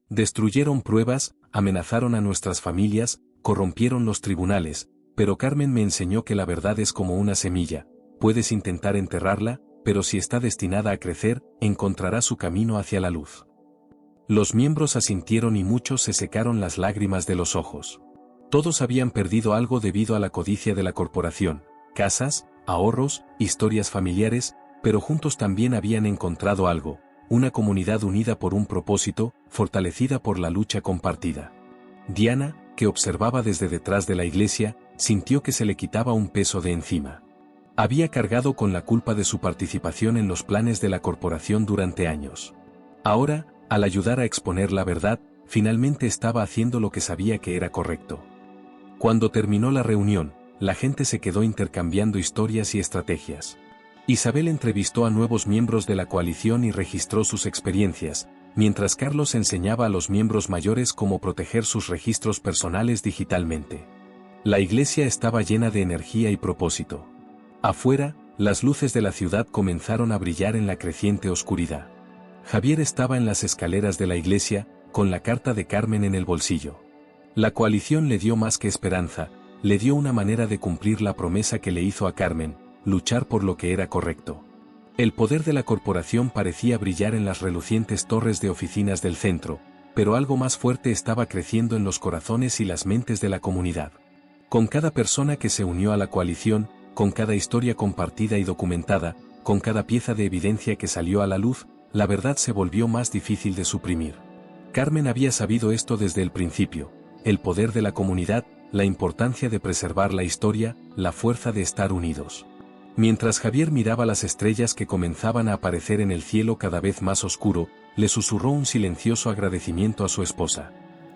Destruyeron pruebas, amenazaron a nuestras familias, corrompieron los tribunales, pero Carmen me enseñó que la verdad es como una semilla, puedes intentar enterrarla, pero si está destinada a crecer, encontrará su camino hacia la luz. Los miembros asintieron y muchos se secaron las lágrimas de los ojos. Todos habían perdido algo debido a la codicia de la corporación: casas, ahorros, historias familiares, pero juntos también habían encontrado algo: una comunidad unida por un propósito, fortalecida por la lucha compartida. Diana, que observaba desde detrás de la iglesia, sintió que se le quitaba un peso de encima. Había cargado con la culpa de su participación en los planes de la corporación durante años. Ahora, al ayudar a exponer la verdad, finalmente estaba haciendo lo que sabía que era correcto. Cuando terminó la reunión, la gente se quedó intercambiando historias y estrategias. Isabel entrevistó a nuevos miembros de la coalición y registró sus experiencias, mientras Carlos enseñaba a los miembros mayores cómo proteger sus registros personales digitalmente. La iglesia estaba llena de energía y propósito. Afuera, las luces de la ciudad comenzaron a brillar en la creciente oscuridad. Javier estaba en las escaleras de la iglesia, con la carta de Carmen en el bolsillo. La coalición le dio más que esperanza, le dio una manera de cumplir la promesa que le hizo a Carmen: luchar por lo que era correcto. El poder de la corporación parecía brillar en las relucientes torres de oficinas del centro, pero algo más fuerte estaba creciendo en los corazones y las mentes de la comunidad. Con cada persona que se unió a la coalición, con cada historia compartida y documentada, con cada pieza de evidencia que salió a la luz, la verdad se volvió más difícil de suprimir. Carmen había sabido esto desde el principio: el poder de la comunidad, la importancia de preservar la historia, la fuerza de estar unidos. Mientras Javier miraba las estrellas que comenzaban a aparecer en el cielo cada vez más oscuro, le susurró un silencioso agradecimiento a su esposa.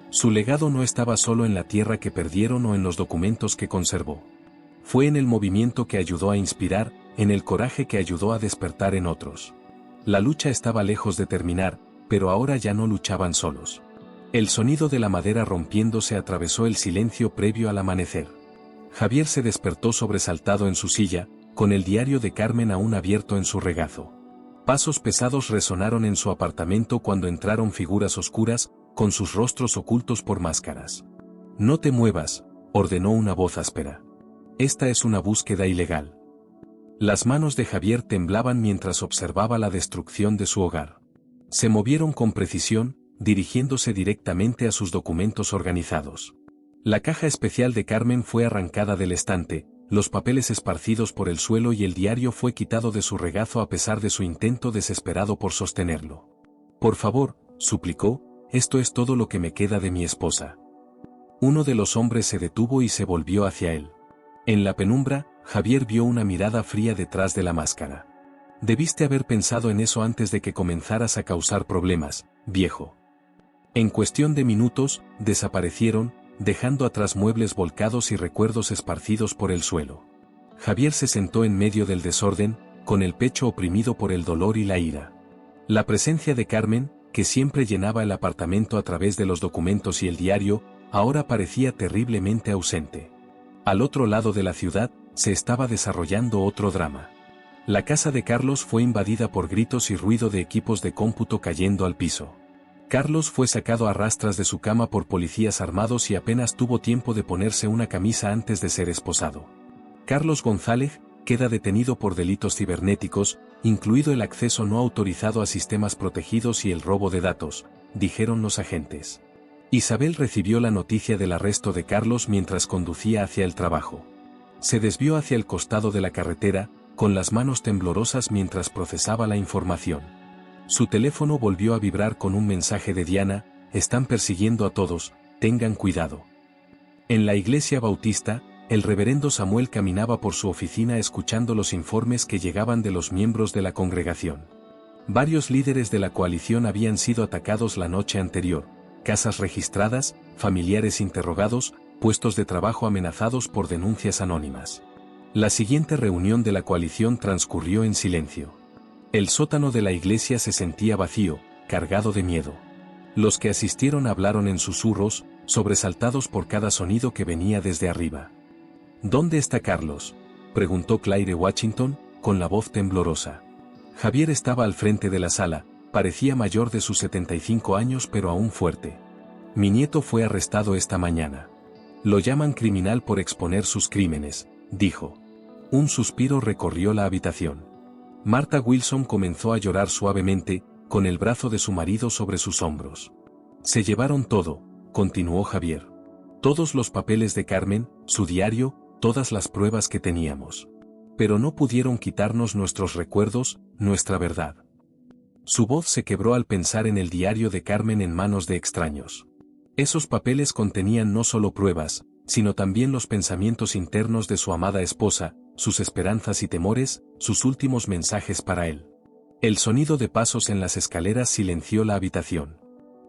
Su legado no estaba solo en la tierra que perdieron o en los documentos que conservó. Fue en el movimiento que ayudó a inspirar, en el coraje que ayudó a despertar en otros. La lucha estaba lejos de terminar, pero ahora ya no luchaban solos. El sonido de la madera rompiéndose atravesó el silencio previo al amanecer. Javier se despertó sobresaltado en su silla, con el diario de Carmen aún abierto en su regazo. Pasos pesados resonaron en su apartamento cuando entraron figuras oscuras, con sus rostros ocultos por máscaras. «No te muevas», ordenó una voz áspera. «Esta es una búsqueda ilegal». Las manos de Javier temblaban mientras observaba la destrucción de su hogar. Se movieron con precisión, dirigiéndose directamente a sus documentos organizados. La caja especial de Carmen fue arrancada del estante, los papeles esparcidos por el suelo y el diario fue quitado de su regazo a pesar de su intento desesperado por sostenerlo. «Por favor», suplicó, «esto es todo lo que me queda de mi esposa». Uno de los hombres se detuvo y se volvió hacia él. En la penumbra, Javier vio una mirada fría detrás de la máscara. «Debiste haber pensado en eso antes de que comenzaras a causar problemas, viejo». En cuestión de minutos, desaparecieron, dejando atrás muebles volcados y recuerdos esparcidos por el suelo. Javier se sentó en medio del desorden, con el pecho oprimido por el dolor y la ira. La presencia de Carmen, que siempre llenaba el apartamento a través de los documentos y el diario, ahora parecía terriblemente ausente. Al otro lado de la ciudad, se estaba desarrollando otro drama. La casa de Carlos fue invadida por gritos y ruido de equipos de cómputo cayendo al piso. Carlos fue sacado a rastras de su cama por policías armados y apenas tuvo tiempo de ponerse una camisa antes de ser esposado. Carlos González queda detenido por delitos cibernéticos, incluido el acceso no autorizado a sistemas protegidos y el robo de datos, dijeron los agentes. Isabel recibió la noticia del arresto de Carlos mientras conducía hacia el trabajo. Se desvió hacia el costado de la carretera, con las manos temblorosas mientras procesaba la información. Su teléfono volvió a vibrar con un mensaje de Diana: están persiguiendo a todos, tengan cuidado. En la iglesia bautista, el reverendo Samuel caminaba por su oficina escuchando los informes que llegaban de los miembros de la congregación. Varios líderes de la coalición habían sido atacados la noche anterior, casas registradas, familiares interrogados, puestos de trabajo amenazados por denuncias anónimas. La siguiente reunión de la coalición transcurrió en silencio. El sótano de la iglesia se sentía vacío, cargado de miedo. Los que asistieron hablaron en susurros, sobresaltados por cada sonido que venía desde arriba. ¿Dónde está Carlos?, preguntó Claire Washington, con la voz temblorosa. Javier estaba al frente de la sala, parecía mayor de sus 75 años pero aún fuerte. Mi nieto fue arrestado esta mañana. Lo llaman criminal por exponer sus crímenes, dijo. Un suspiro recorrió la habitación. Martha Wilson comenzó a llorar suavemente, con el brazo de su marido sobre sus hombros. Se llevaron todo, continuó Javier. Todos los papeles de Carmen, su diario, todas las pruebas que teníamos. Pero no pudieron quitarnos nuestros recuerdos, nuestra verdad. Su voz se quebró al pensar en el diario de Carmen en manos de extraños. Esos papeles contenían no solo pruebas, sino también los pensamientos internos de su amada esposa, sus esperanzas y temores, sus últimos mensajes para él. El sonido de pasos en las escaleras silenció la habitación.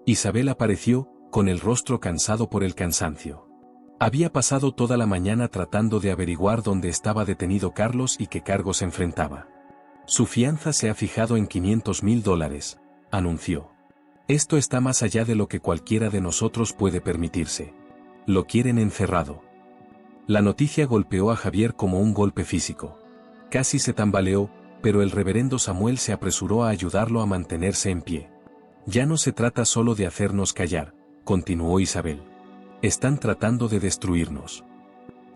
Isabel apareció, con el rostro cansado por el cansancio. Había pasado toda la mañana tratando de averiguar dónde estaba detenido Carlos y qué cargos enfrentaba. Su fianza se ha fijado en $500,000, anunció. Esto está más allá de lo que cualquiera de nosotros puede permitirse. Lo quieren encerrado. La noticia golpeó a Javier como un golpe físico. Casi se tambaleó, pero el reverendo Samuel se apresuró a ayudarlo a mantenerse en pie. Ya no se trata solo de hacernos callar, continuó Isabel. Están tratando de destruirnos.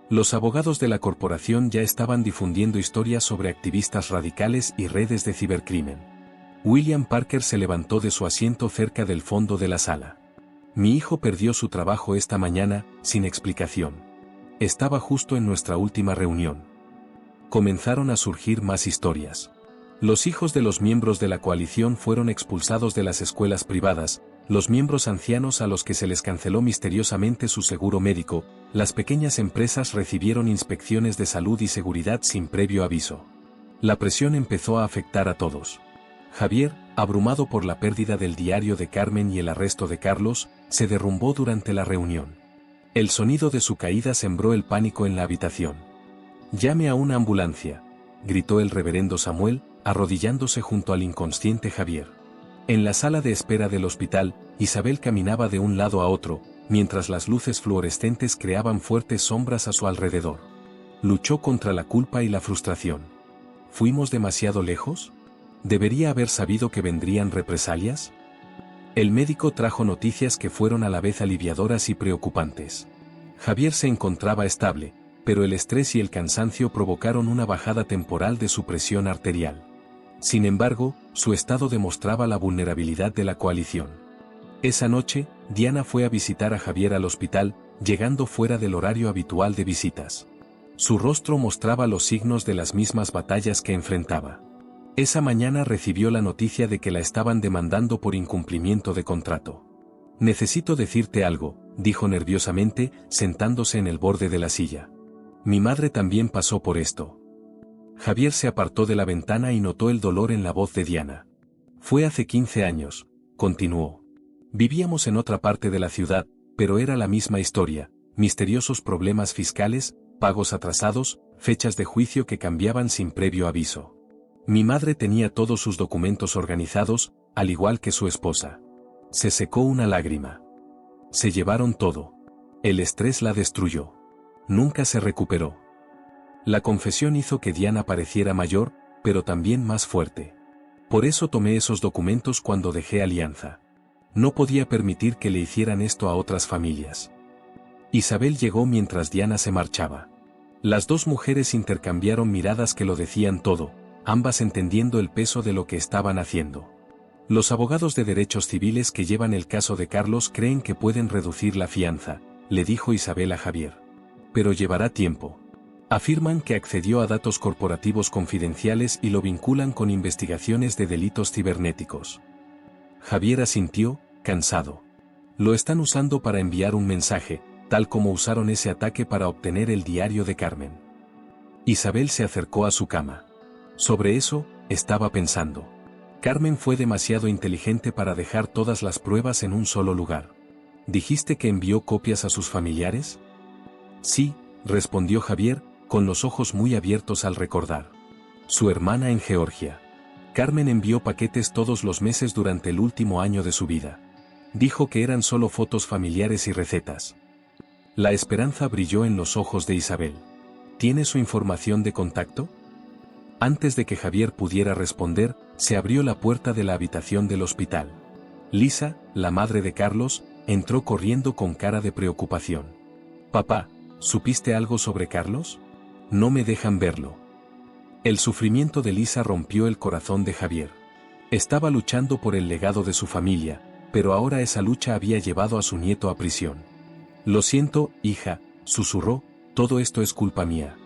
Los abogados de la corporación ya estaban difundiendo historias sobre activistas radicales y redes de cibercrimen. William Parker se levantó de su asiento cerca del fondo de la sala. Mi hijo perdió su trabajo esta mañana, sin explicación. Estaba justo en nuestra última reunión. Comenzaron a surgir más historias. Los hijos de los miembros de la coalición fueron expulsados de las escuelas privadas, los miembros ancianos a los que se les canceló misteriosamente su seguro médico, las pequeñas empresas recibieron inspecciones de salud y seguridad sin previo aviso. La presión empezó a afectar a todos. Javier, abrumado por la pérdida del diario de Carmen y el arresto de Carlos, se derrumbó durante la reunión. El sonido de su caída sembró el pánico en la habitación. «Llame a una ambulancia», gritó el reverendo Samuel, arrodillándose junto al inconsciente Javier. En la sala de espera del hospital, Isabel caminaba de un lado a otro, mientras las luces fluorescentes creaban fuertes sombras a su alrededor. Luchó contra la culpa y la frustración. ¿Fuimos demasiado lejos? ¿Debería haber sabido que vendrían represalias? El médico trajo noticias que fueron a la vez aliviadoras y preocupantes. Javier se encontraba estable, pero el estrés y el cansancio provocaron una bajada temporal de su presión arterial. Sin embargo, su estado demostraba la vulnerabilidad de la coalición. Esa noche, Diana fue a visitar a Javier al hospital, llegando fuera del horario habitual de visitas. Su rostro mostraba los signos de las mismas batallas que enfrentaba. Esa mañana recibió la noticia de que la estaban demandando por incumplimiento de contrato. «Necesito decirte algo», dijo nerviosamente, sentándose en el borde de la silla. «Mi madre también pasó por esto». Javier se apartó de la ventana y notó el dolor en la voz de Diana. «Fue hace 15 años», continuó. «Vivíamos en otra parte de la ciudad, pero era la misma historia, misteriosos problemas fiscales, pagos atrasados, fechas de juicio que cambiaban sin previo aviso. Mi madre tenía todos sus documentos organizados, al igual que su esposa. Se secó una lágrima. Se llevaron todo. El estrés la destruyó. Nunca se recuperó». La confesión hizo que Diana pareciera mayor, pero también más fuerte. «Por eso tomé esos documentos cuando dejé Alianza. No podía permitir que le hicieran esto a otras familias». Isabel llegó mientras Diana se marchaba. Las dos mujeres intercambiaron miradas que lo decían todo, ambas entendiendo el peso de lo que estaban haciendo. «Los abogados de derechos civiles que llevan el caso de Carlos creen que pueden reducir la fianza», le dijo Isabel a Javier. «Pero llevará tiempo. Afirman que accedió a datos corporativos confidenciales y lo vinculan con investigaciones de delitos cibernéticos. Javier asintió, cansado. Lo están usando para enviar un mensaje, tal como usaron ese ataque para obtener el diario de Carmen. Isabel se acercó a su cama. Sobre eso, estaba pensando. Carmen fue demasiado inteligente para dejar todas las pruebas en un solo lugar. ¿Dijiste que envió copias a sus familiares? Sí, respondió Javier, con los ojos muy abiertos al recordar. Su hermana en Georgia. Carmen envió paquetes todos los meses durante el último año de su vida. Dijo que eran solo fotos familiares y recetas. La esperanza brilló en los ojos de Isabel. ¿Tiene su información de contacto? Antes de que Javier pudiera responder, se abrió la puerta de la habitación del hospital. Lisa, la madre de Carlos, entró corriendo con cara de preocupación. «Papá, ¿supiste algo sobre Carlos? No me dejan verlo». El sufrimiento de Lisa rompió el corazón de Javier. Estaba luchando por el legado de su familia, pero ahora esa lucha había llevado a su nieto a prisión. «Lo siento, hija», susurró, «todo esto es culpa mía».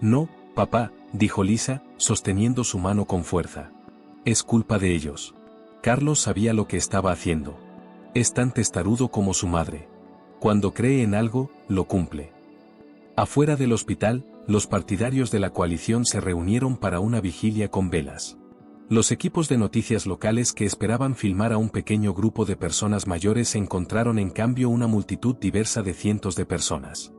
«No, papá», dijo Lisa, sosteniendo su mano con fuerza. «Es culpa de ellos. Carlos sabía lo que estaba haciendo. Es tan testarudo como su madre. Cuando cree en algo, lo cumple». Afuera del hospital, los partidarios de la coalición se reunieron para una vigilia con velas. Los equipos de noticias locales que esperaban filmar a un pequeño grupo de personas mayores encontraron en cambio una multitud diversa de cientos de personas.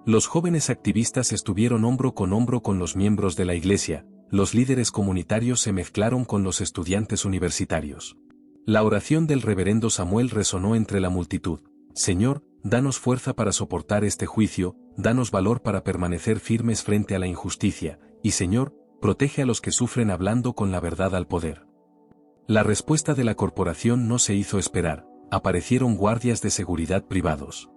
Los jóvenes activistas estuvieron hombro con los miembros de la iglesia, los líderes comunitarios se mezclaron con los estudiantes universitarios. La oración del reverendo Samuel resonó entre la multitud: «Señor, danos fuerza para soportar este juicio, danos valor para permanecer firmes frente a la injusticia, y Señor, protege a los que sufren hablando con la verdad al poder». La respuesta de la corporación no se hizo esperar, aparecieron guardias de seguridad privados.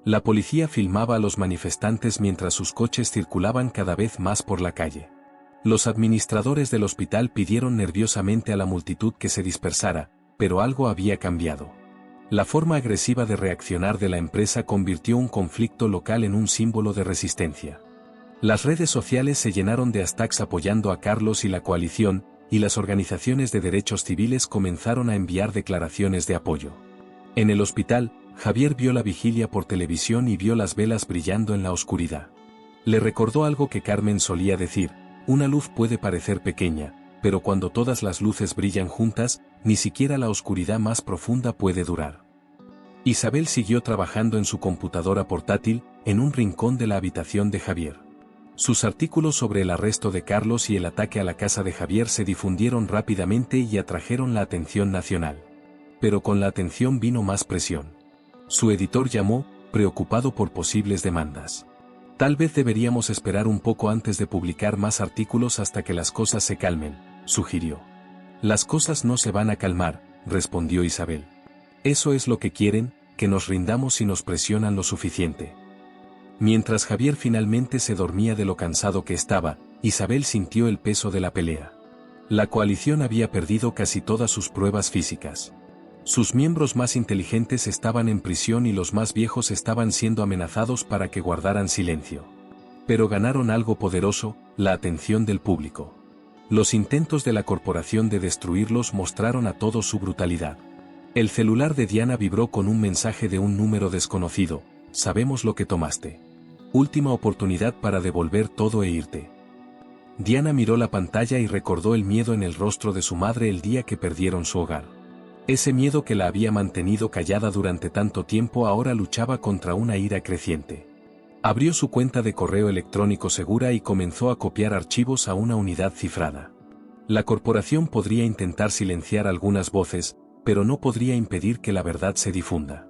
La policía filmaba a los manifestantes mientras sus coches circulaban cada vez más por la calle. Los administradores del hospital pidieron nerviosamente a la multitud que se dispersara, pero algo había cambiado. La forma agresiva de reaccionar de la empresa convirtió un conflicto local en un símbolo de resistencia. Las redes sociales se llenaron de hashtags apoyando a Carlos y la coalición, y las organizaciones de derechos civiles comenzaron a enviar declaraciones de apoyo. En el hospital, Javier vio la vigilia por televisión y vio las velas brillando en la oscuridad. Le recordó algo que Carmen solía decir: una luz puede parecer pequeña, pero cuando todas las luces brillan juntas, ni siquiera la oscuridad más profunda puede durar. Isabel siguió trabajando en su computadora portátil, en un rincón de la habitación de Javier. Sus artículos sobre el arresto de Carlos y el ataque a la casa de Javier se difundieron rápidamente y atrajeron la atención nacional. Pero con la atención vino más presión. Su editor llamó, preocupado por posibles demandas. «Tal vez deberíamos esperar un poco antes de publicar más artículos hasta que las cosas se calmen», sugirió. «Las cosas no se van a calmar», respondió Isabel. «Eso es lo que quieren, que nos rindamos si nos presionan lo suficiente». Mientras Javier finalmente se dormía de lo cansado que estaba, Isabel sintió el peso de la pelea. La coalición había perdido casi todas sus pruebas físicas. Sus miembros más inteligentes estaban en prisión y los más viejos estaban siendo amenazados para que guardaran silencio. Pero ganaron algo poderoso: la atención del público. Los intentos de la corporación de destruirlos mostraron a todos su brutalidad. El celular de Diana vibró con un mensaje de un número desconocido: «Sabemos lo que tomaste. Última oportunidad para devolver todo e irte». Diana miró la pantalla y recordó el miedo en el rostro de su madre el día que perdieron su hogar. Ese miedo que la había mantenido callada durante tanto tiempo ahora luchaba contra una ira creciente. Abrió su cuenta de correo electrónico segura y comenzó a copiar archivos a una unidad cifrada. La corporación podría intentar silenciar algunas voces, pero no podría impedir que la verdad se difunda.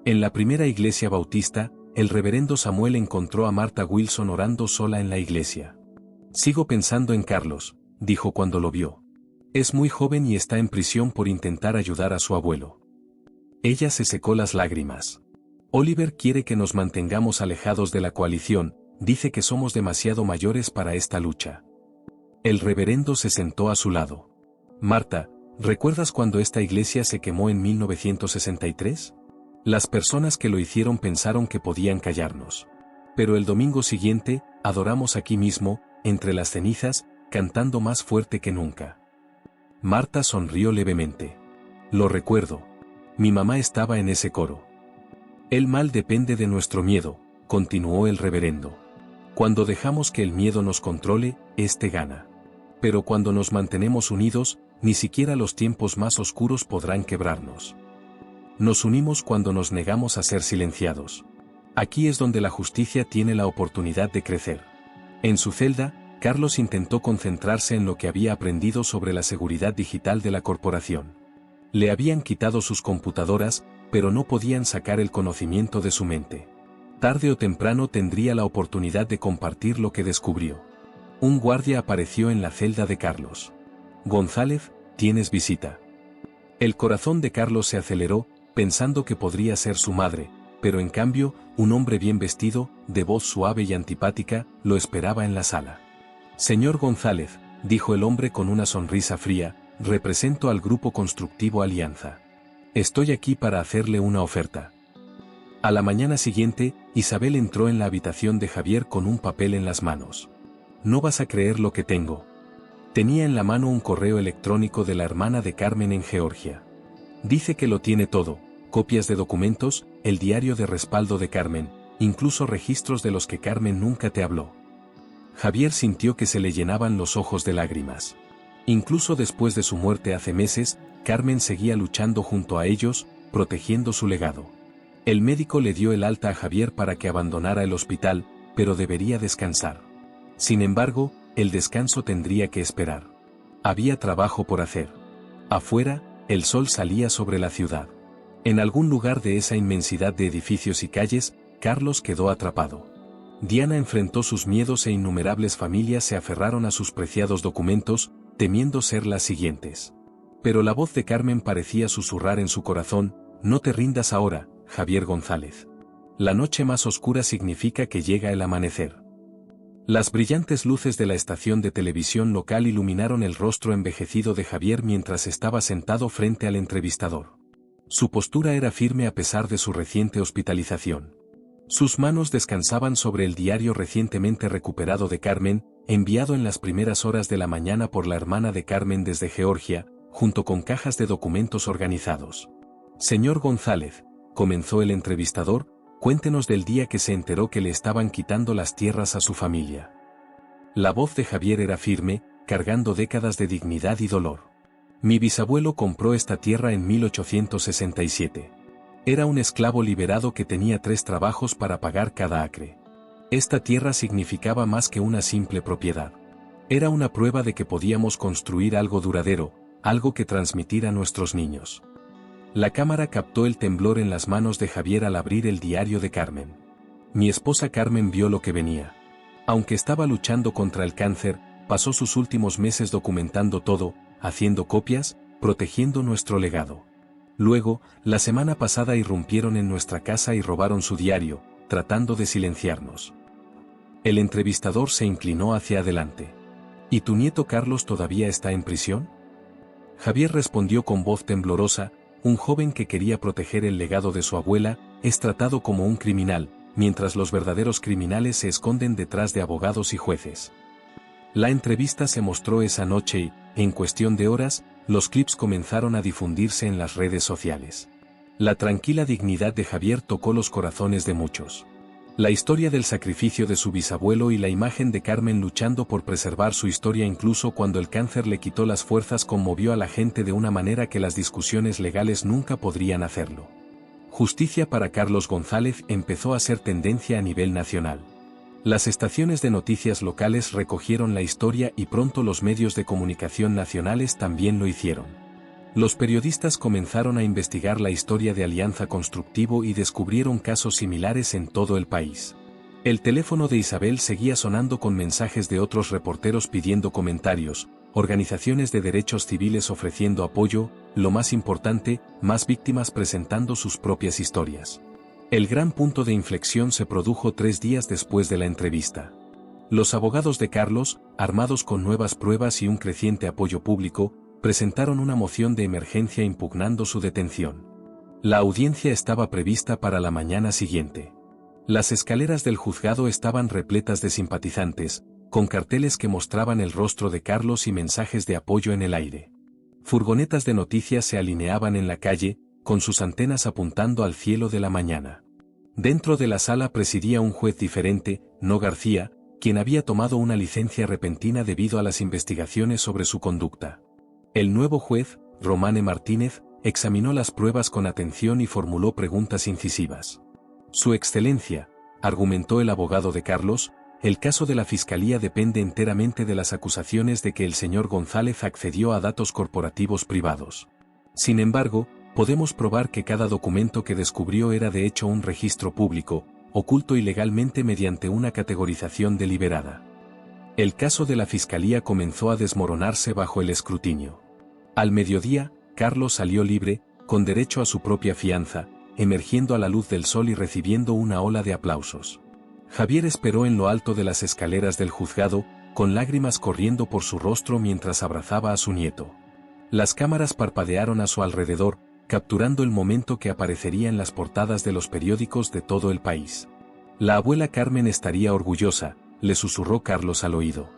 En la primera iglesia bautista, el reverendo Samuel encontró a Martha Wilson orando sola en la iglesia. «Sigo pensando en Carlos», dijo cuando lo vio. «Es muy joven y está en prisión por intentar ayudar a su abuelo». Ella se secó las lágrimas. «Oliver quiere que nos mantengamos alejados de la coalición, dice que somos demasiado mayores para esta lucha». El reverendo se sentó a su lado. «Marta, ¿recuerdas cuando esta iglesia se quemó en 1963? Las personas que lo hicieron pensaron que podían callarnos. Pero el domingo siguiente, adoramos aquí mismo, entre las cenizas, cantando más fuerte que nunca. Marta sonrió levemente. Lo recuerdo. Mi mamá estaba en ese coro. El mal depende de nuestro miedo, continuó el reverendo. Cuando dejamos que el miedo nos controle, éste gana. Pero cuando nos mantenemos unidos, ni siquiera los tiempos más oscuros podrán quebrarnos. Nos unimos cuando nos negamos a ser silenciados. Aquí es donde la justicia tiene la oportunidad de crecer. En su celda, Carlos intentó concentrarse en lo que había aprendido sobre la seguridad digital de la corporación. Le habían quitado sus computadoras, pero no podían sacar el conocimiento de su mente. Tarde o temprano tendría la oportunidad de compartir lo que descubrió. Un guardia apareció en la celda de Carlos. González, tienes visita. El corazón de Carlos se aceleró, pensando que podría ser su madre, pero en cambio, un hombre bien vestido, de voz suave y antipática, lo esperaba en la sala. Señor González, dijo el hombre con una sonrisa fría, represento al Grupo Constructivo Alianza. Estoy aquí para hacerle una oferta. A la mañana siguiente, Isabel entró en la habitación de Javier con un papel en las manos. No vas a creer lo que tengo. Tenía en la mano un correo electrónico de la hermana de Carmen en Georgia. Dice que lo tiene todo, copias de documentos, el diario de respaldo de Carmen, incluso registros de los que Carmen nunca te habló. Javier sintió que se le llenaban los ojos de lágrimas. Incluso después de su muerte hace meses, Carmen seguía luchando junto a ellos, protegiendo su legado. El médico le dio el alta a Javier para que abandonara el hospital, pero debería descansar. Sin embargo, el descanso tendría que esperar. Había trabajo por hacer. Afuera, el sol salía sobre la ciudad. En algún lugar de esa inmensidad de edificios y calles, Carlos quedó atrapado. Diana enfrentó sus miedos e innumerables familias se aferraron a sus preciados documentos, temiendo ser las siguientes. Pero la voz de Carmen parecía susurrar en su corazón, no te rindas ahora, Javier González. La noche más oscura significa que llega el amanecer. Las brillantes luces de la estación de televisión local iluminaron el rostro envejecido de Javier mientras estaba sentado frente al entrevistador. Su postura era firme a pesar de su reciente hospitalización. Sus manos descansaban sobre el diario recientemente recuperado de Carmen, enviado en las primeras horas de la mañana por la hermana de Carmen desde Georgia, junto con cajas de documentos organizados. Señor González, comenzó el entrevistador, cuéntenos del día que se enteró que le estaban quitando las tierras a su familia. La voz de Javier era firme, cargando décadas de dignidad y dolor. Mi bisabuelo compró esta tierra en 1867. Era un esclavo liberado que tenía 3 trabajos para pagar cada acre. Esta tierra significaba más que una simple propiedad. Era una prueba de que podíamos construir algo duradero, algo que transmitir a nuestros niños. La cámara captó el temblor en las manos de Javier al abrir el diario de Carmen. Mi esposa Carmen vio lo que venía. Aunque estaba luchando contra el cáncer, pasó sus últimos meses documentando todo, haciendo copias, protegiendo nuestro legado. Luego, la semana pasada irrumpieron en nuestra casa y robaron su diario, tratando de silenciarnos. El entrevistador se inclinó hacia adelante. ¿Y tu nieto Carlos todavía está en prisión? Javier respondió con voz temblorosa, un joven que quería proteger el legado de su abuela, es tratado como un criminal, mientras los verdaderos criminales se esconden detrás de abogados y jueces. La entrevista se mostró esa noche y, en cuestión de horas, los clips comenzaron a difundirse en las redes sociales. La tranquila dignidad de Javier tocó los corazones de muchos. La historia del sacrificio de su bisabuelo y la imagen de Carmen luchando por preservar su historia incluso cuando el cáncer le quitó las fuerzas conmovió a la gente de una manera que las discusiones legales nunca podrían hacerlo. Justicia para Carlos González empezó a ser tendencia a nivel nacional. Las estaciones de noticias locales recogieron la historia y pronto los medios de comunicación nacionales también lo hicieron. Los periodistas comenzaron a investigar la historia de Alianza Constructivo y descubrieron casos similares en todo el país. El teléfono de Isabel seguía sonando con mensajes de otros reporteros pidiendo comentarios, organizaciones de derechos civiles ofreciendo apoyo, lo más importante, más víctimas presentando sus propias historias. El gran punto de inflexión se produjo 3 días después de la entrevista. Los abogados de Carlos, armados con nuevas pruebas y un creciente apoyo público, presentaron una moción de emergencia impugnando su detención. La audiencia estaba prevista para la mañana siguiente. Las escaleras del juzgado estaban repletas de simpatizantes, con carteles que mostraban el rostro de Carlos y mensajes de apoyo en el aire. Furgonetas de noticias se alineaban en la calle, con sus antenas apuntando al cielo de la mañana. Dentro de la sala presidía un juez diferente, no García, quien había tomado una licencia repentina debido a las investigaciones sobre su conducta. El nuevo juez, Romane Martínez, examinó las pruebas con atención y formuló preguntas incisivas. Su excelencia, argumentó el abogado de Carlos, el caso de la Fiscalía depende enteramente de las acusaciones de que el señor González accedió a datos corporativos privados. Sin embargo, podemos probar que cada documento que descubrió era de hecho un registro público, oculto ilegalmente mediante una categorización deliberada. El caso de la Fiscalía comenzó a desmoronarse bajo el escrutinio. Al mediodía, Carlos salió libre, con derecho a su propia fianza, emergiendo a la luz del sol y recibiendo una ola de aplausos. Javier esperó en lo alto de las escaleras del juzgado, con lágrimas corriendo por su rostro mientras abrazaba a su nieto. Las cámaras parpadearon a su alrededor, capturando el momento que aparecería en las portadas de los periódicos de todo el país. La abuela Carmen estaría orgullosa, le susurró Carlos al oído.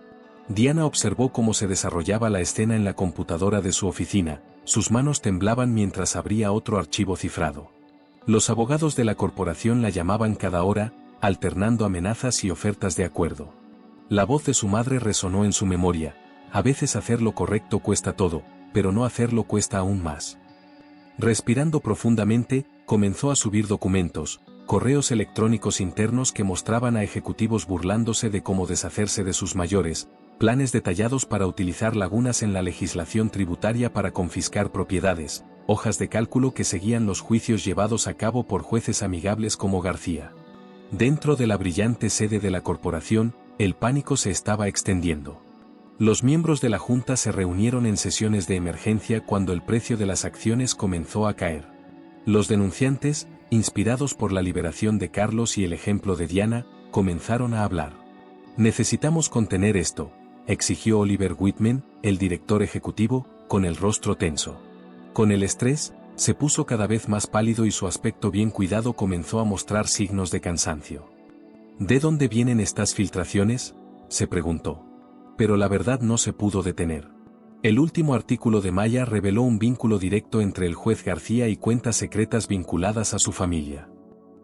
Diana observó cómo se desarrollaba la escena en la computadora de su oficina, sus manos temblaban mientras abría otro archivo cifrado. Los abogados de la corporación la llamaban cada hora, alternando amenazas y ofertas de acuerdo. La voz de su madre resonó en su memoria: a veces hacer lo correcto cuesta todo, pero no hacerlo cuesta aún más. Respirando profundamente, comenzó a subir documentos, correos electrónicos internos que mostraban a ejecutivos burlándose de cómo deshacerse de sus mayores, planes detallados para utilizar lagunas en la legislación tributaria para confiscar propiedades, hojas de cálculo que seguían los juicios llevados a cabo por jueces amigables como García. Dentro de la brillante sede de la corporación, el pánico se estaba extendiendo. Los miembros de la Junta se reunieron en sesiones de emergencia cuando el precio de las acciones comenzó a caer. Los denunciantes, inspirados por la liberación de Carlos y el ejemplo de Diana, comenzaron a hablar. «Necesitamos contener esto», exigió Oliver Whitman, el director ejecutivo, con el rostro tenso. Con el estrés, se puso cada vez más pálido y su aspecto bien cuidado comenzó a mostrar signos de cansancio. ¿De dónde vienen estas filtraciones?, se preguntó. Pero la verdad no se pudo detener. El último artículo de Maya reveló un vínculo directo entre el juez García y cuentas secretas vinculadas a su familia.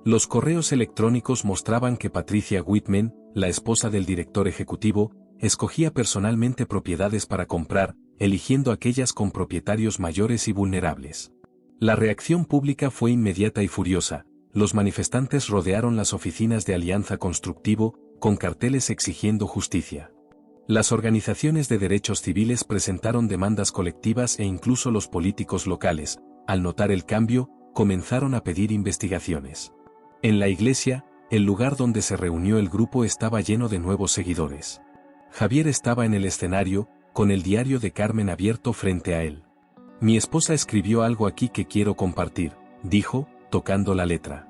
Los correos electrónicos mostraban que Patricia Whitman, la esposa del director ejecutivo, escogía personalmente propiedades para comprar, eligiendo aquellas con propietarios mayores y vulnerables. La reacción pública fue inmediata y furiosa. Los manifestantes rodearon las oficinas de Alianza Constructivo, con carteles exigiendo justicia. Las organizaciones de derechos civiles presentaron demandas colectivas e incluso los políticos locales, al notar el cambio, comenzaron a pedir investigaciones. En la iglesia, el lugar donde se reunió el grupo estaba lleno de nuevos seguidores. Javier estaba en el escenario, con el diario de Carmen abierto frente a él. «Mi esposa escribió algo aquí que quiero compartir», dijo, tocando la letra.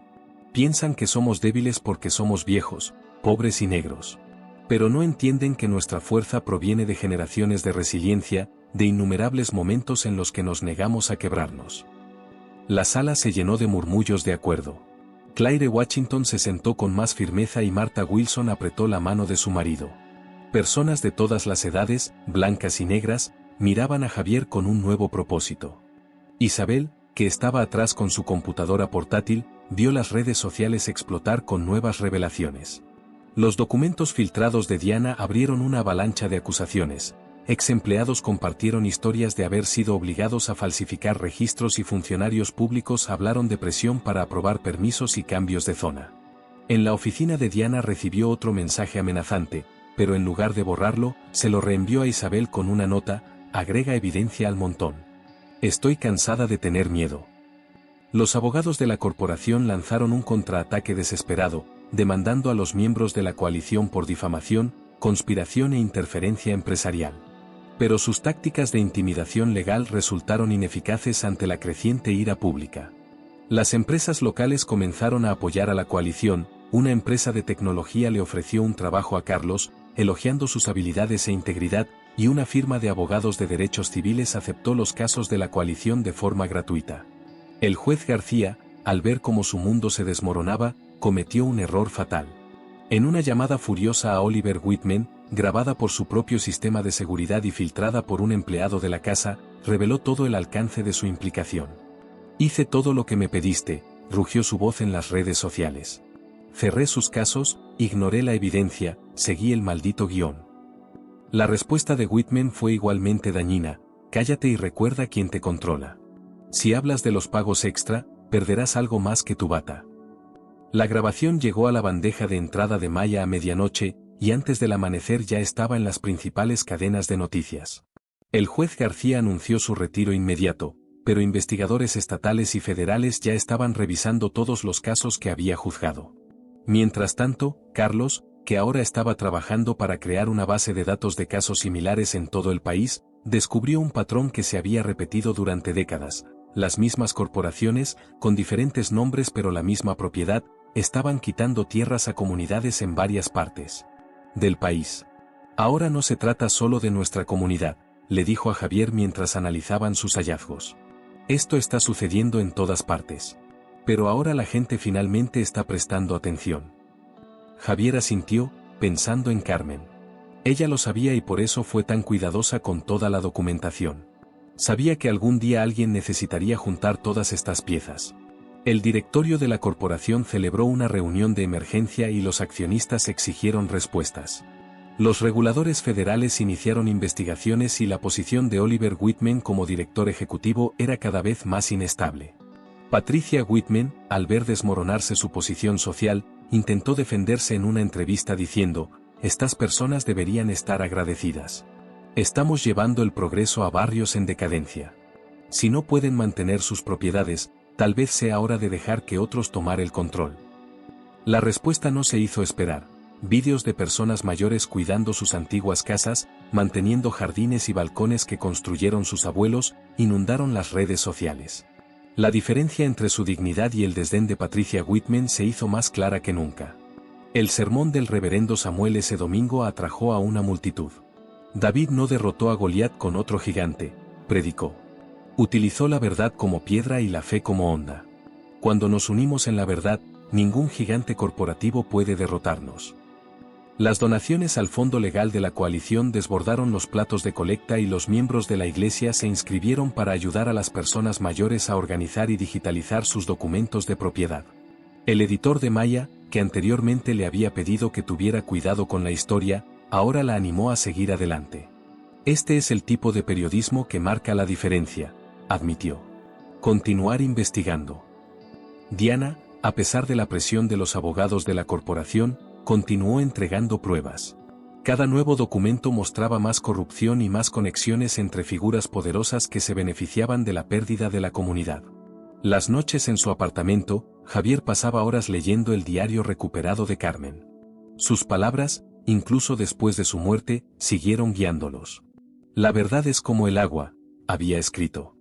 «Piensan que somos débiles porque somos viejos, pobres y negros. Pero no entienden que nuestra fuerza proviene de generaciones de resiliencia, de innumerables momentos en los que nos negamos a quebrarnos». La sala se llenó de murmullos de acuerdo. Claire Washington se sentó con más firmeza y Martha Wilson apretó la mano de su marido. Personas de todas las edades, blancas y negras, miraban a Javier con un nuevo propósito. Isabel, que estaba atrás con su computadora portátil, vio las redes sociales explotar con nuevas revelaciones. Los documentos filtrados de Diana abrieron una avalancha de acusaciones. Ex empleados compartieron historias de haber sido obligados a falsificar registros y funcionarios públicos hablaron de presión para aprobar permisos y cambios de zona. En la oficina de Diana recibió otro mensaje amenazante, pero en lugar de borrarlo, se lo reenvió a Isabel con una nota: «Agrega evidencia al montón. Estoy cansada de tener miedo». Los abogados de la corporación lanzaron un contraataque desesperado, demandando a los miembros de la coalición por difamación, conspiración e interferencia empresarial. Pero sus tácticas de intimidación legal resultaron ineficaces ante la creciente ira pública. Las empresas locales comenzaron a apoyar a la coalición. Una empresa de tecnología le ofreció un trabajo a Carlos, elogiando sus habilidades e integridad, y una firma de abogados de derechos civiles aceptó los casos de la coalición de forma gratuita. El juez García, al ver cómo su mundo se desmoronaba, cometió un error fatal. En una llamada furiosa a Oliver Whitman, grabada por su propio sistema de seguridad y filtrada por un empleado de la casa, reveló todo el alcance de su implicación. Hice todo lo que me pediste, rugió su voz en las redes sociales. Cerré sus casos, ignoré la evidencia, seguí el maldito guión. La respuesta de Whitman fue igualmente dañina: cállate y recuerda quién te controla. Si hablas de los pagos extra, perderás algo más que tu bata. La grabación llegó a la bandeja de entrada de Maya a medianoche, y antes del amanecer ya estaba en las principales cadenas de noticias. El juez García anunció su retiro inmediato, pero investigadores estatales y federales ya estaban revisando todos los casos que había juzgado. Mientras tanto, Carlos, que ahora estaba trabajando para crear una base de datos de casos similares en todo el país, descubrió un patrón que se había repetido durante décadas. Las mismas corporaciones, con diferentes nombres pero la misma propiedad, estaban quitando tierras a comunidades en varias partes del país. Ahora no se trata solo de nuestra comunidad, le dijo a Javier mientras analizaban sus hallazgos. Esto está sucediendo en todas partes. Pero ahora la gente finalmente está prestando atención. Javier asintió, pensando en Carmen. Ella lo sabía y por eso fue tan cuidadosa con toda la documentación. Sabía que algún día alguien necesitaría juntar todas estas piezas. El directorio de la corporación celebró una reunión de emergencia y los accionistas exigieron respuestas. Los reguladores federales iniciaron investigaciones y la posición de Oliver Whitman como director ejecutivo era cada vez más inestable. Patricia Whitman, al ver desmoronarse su posición social, intentó defenderse en una entrevista diciendo: estas personas deberían estar agradecidas. Estamos llevando el progreso a barrios en decadencia. Si no pueden mantener sus propiedades, tal vez sea hora de dejar que otros tomar el control. La respuesta no se hizo esperar. Vídeos de personas mayores cuidando sus antiguas casas, manteniendo jardines y balcones que construyeron sus abuelos, inundaron las redes sociales. La diferencia entre su dignidad y el desdén de Patricia Whitman se hizo más clara que nunca. El sermón del reverendo Samuel ese domingo atrajo a una multitud. David no derrotó a Goliat con otro gigante, predicó. Utilizó la verdad como piedra y la fe como onda. Cuando nos unimos en la verdad, ningún gigante corporativo puede derrotarnos. Las donaciones al fondo legal de la coalición desbordaron los platos de colecta y los miembros de la iglesia se inscribieron para ayudar a las personas mayores a organizar y digitalizar sus documentos de propiedad. El editor de Maya, que anteriormente le había pedido que tuviera cuidado con la historia, ahora la animó a seguir adelante. Este es el tipo de periodismo que marca la diferencia, admitió. Continuar investigando. Diana, a pesar de la presión de los abogados de la corporación, continuó entregando pruebas. Cada nuevo documento mostraba más corrupción y más conexiones entre figuras poderosas que se beneficiaban de la pérdida de la comunidad. Las noches en su apartamento, Javier pasaba horas leyendo el diario recuperado de Carmen. Sus palabras, incluso después de su muerte, siguieron guiándolos. La verdad es como el agua, había escrito.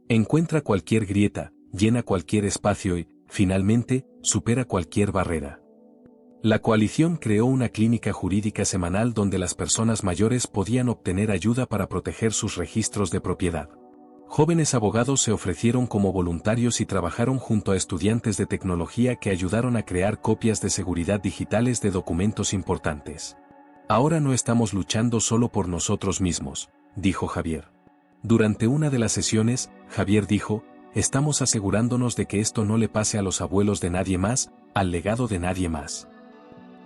Encuentra cualquier grieta, llena cualquier espacio y, finalmente, supera cualquier barrera. La coalición creó una clínica jurídica semanal donde las personas mayores podían obtener ayuda para proteger sus registros de propiedad. Jóvenes abogados se ofrecieron como voluntarios y trabajaron junto a estudiantes de tecnología que ayudaron a crear copias de seguridad digitales de documentos importantes. Ahora no estamos luchando solo por nosotros mismos, dijo Javier. Durante una de las sesiones, Javier dijo: estamos asegurándonos de que esto no le pase a los abuelos de nadie más, al legado de nadie más.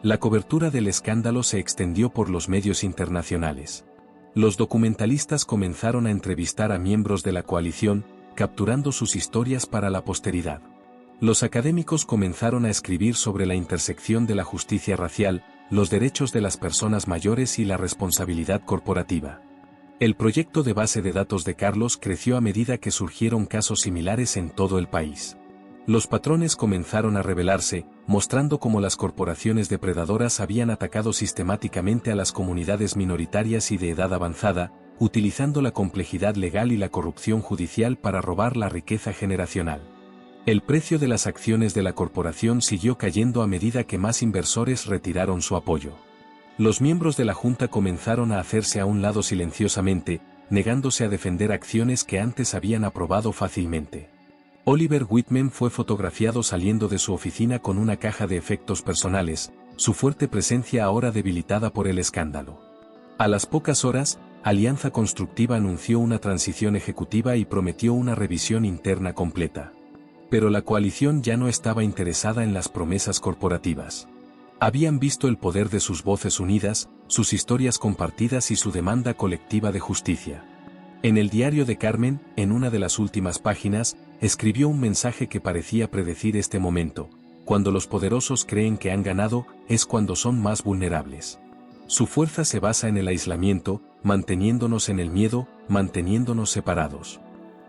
La cobertura del escándalo se extendió por los medios internacionales. Los documentalistas comenzaron a entrevistar a miembros de la coalición, capturando sus historias para la posteridad. Los académicos comenzaron a escribir sobre la intersección de la justicia racial, los derechos de las personas mayores y la responsabilidad corporativa. El proyecto de base de datos de Carlos creció a medida que surgieron casos similares en todo el país. Los patrones comenzaron a revelarse, mostrando cómo las corporaciones depredadoras habían atacado sistemáticamente a las comunidades minoritarias y de edad avanzada, utilizando la complejidad legal y la corrupción judicial para robar la riqueza generacional. El precio de las acciones de la corporación siguió cayendo a medida que más inversores retiraron su apoyo. Los miembros de la Junta comenzaron a hacerse a un lado silenciosamente, negándose a defender acciones que antes habían aprobado fácilmente. Oliver Whitman fue fotografiado saliendo de su oficina con una caja de efectos personales, su fuerte presencia ahora debilitada por el escándalo. A las pocas horas, Alianza Constructiva anunció una transición ejecutiva y prometió una revisión interna completa. Pero la coalición ya no estaba interesada en las promesas corporativas. Habían visto el poder de sus voces unidas, sus historias compartidas y su demanda colectiva de justicia. En el diario de Carmen, en una de las últimas páginas, escribió un mensaje que parecía predecir este momento: cuando los poderosos creen que han ganado, es cuando son más vulnerables. Su fuerza se basa en el aislamiento, manteniéndonos en el miedo, manteniéndonos separados.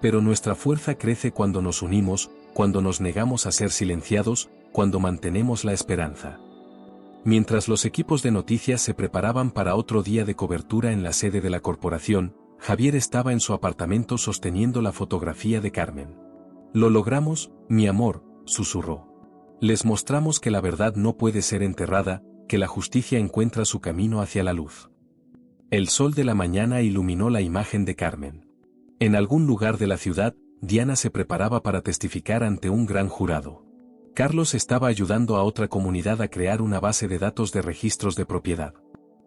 Pero nuestra fuerza crece cuando nos unimos, cuando nos negamos a ser silenciados, cuando mantenemos la esperanza. Mientras los equipos de noticias se preparaban para otro día de cobertura en la sede de la corporación, Javier estaba en su apartamento sosteniendo la fotografía de Carmen. «Lo logramos, mi amor», susurró. «Les mostramos que la verdad no puede ser enterrada, que la justicia encuentra su camino hacia la luz». El sol de la mañana iluminó la imagen de Carmen. En algún lugar de la ciudad, Diana se preparaba para testificar ante un gran jurado. Carlos estaba ayudando a otra comunidad a crear una base de datos de registros de propiedad.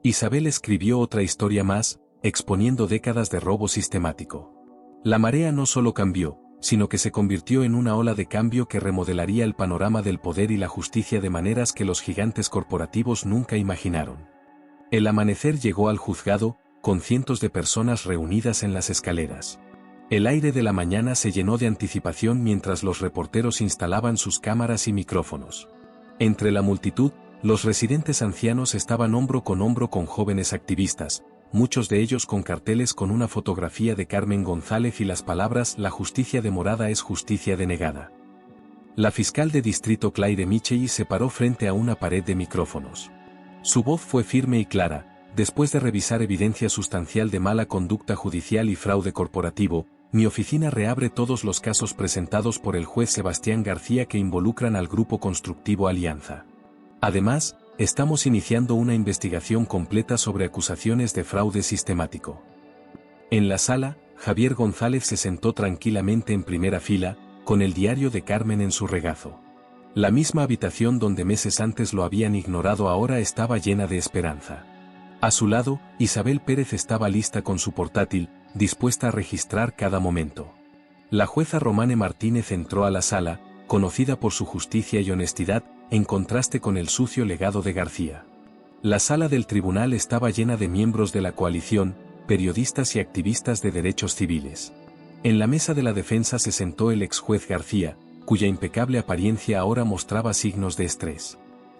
Isabel escribió otra historia más, exponiendo décadas de robo sistemático. La marea no solo cambió, sino que se convirtió en una ola de cambio que remodelaría el panorama del poder y la justicia de maneras que los gigantes corporativos nunca imaginaron. El amanecer llegó al juzgado, con cientos de personas reunidas en las escaleras. El aire de la mañana se llenó de anticipación mientras los reporteros instalaban sus cámaras y micrófonos. Entre la multitud, los residentes ancianos estaban hombro con jóvenes activistas, muchos de ellos con carteles con una fotografía de Carmen González y las palabras «La justicia demorada es justicia denegada». La fiscal de distrito Claire Micheli se paró frente a una pared de micrófonos. Su voz fue firme y clara: «Después de revisar evidencia sustancial de mala conducta judicial y fraude corporativo, mi oficina reabre todos los casos presentados por el juez Sebastián García que involucran al Grupo Constructivo Alianza. Además, estamos iniciando una investigación completa sobre acusaciones de fraude sistemático». En la sala, Javier González se sentó tranquilamente en primera fila, con el diario de Carmen en su regazo. La misma habitación donde meses antes lo habían ignorado ahora estaba llena de esperanza. A su lado, Isabel Pérez estaba lista con su portátil, dispuesta a registrar cada momento. La jueza Romane Martínez entró a la sala, conocida por su justicia y honestidad, en contraste con el sucio legado de García. La sala del tribunal estaba llena de miembros de la coalición, periodistas y activistas de derechos civiles. En la mesa de la defensa se sentó el ex juez García, cuya impecable apariencia ahora mostraba signos de estrés.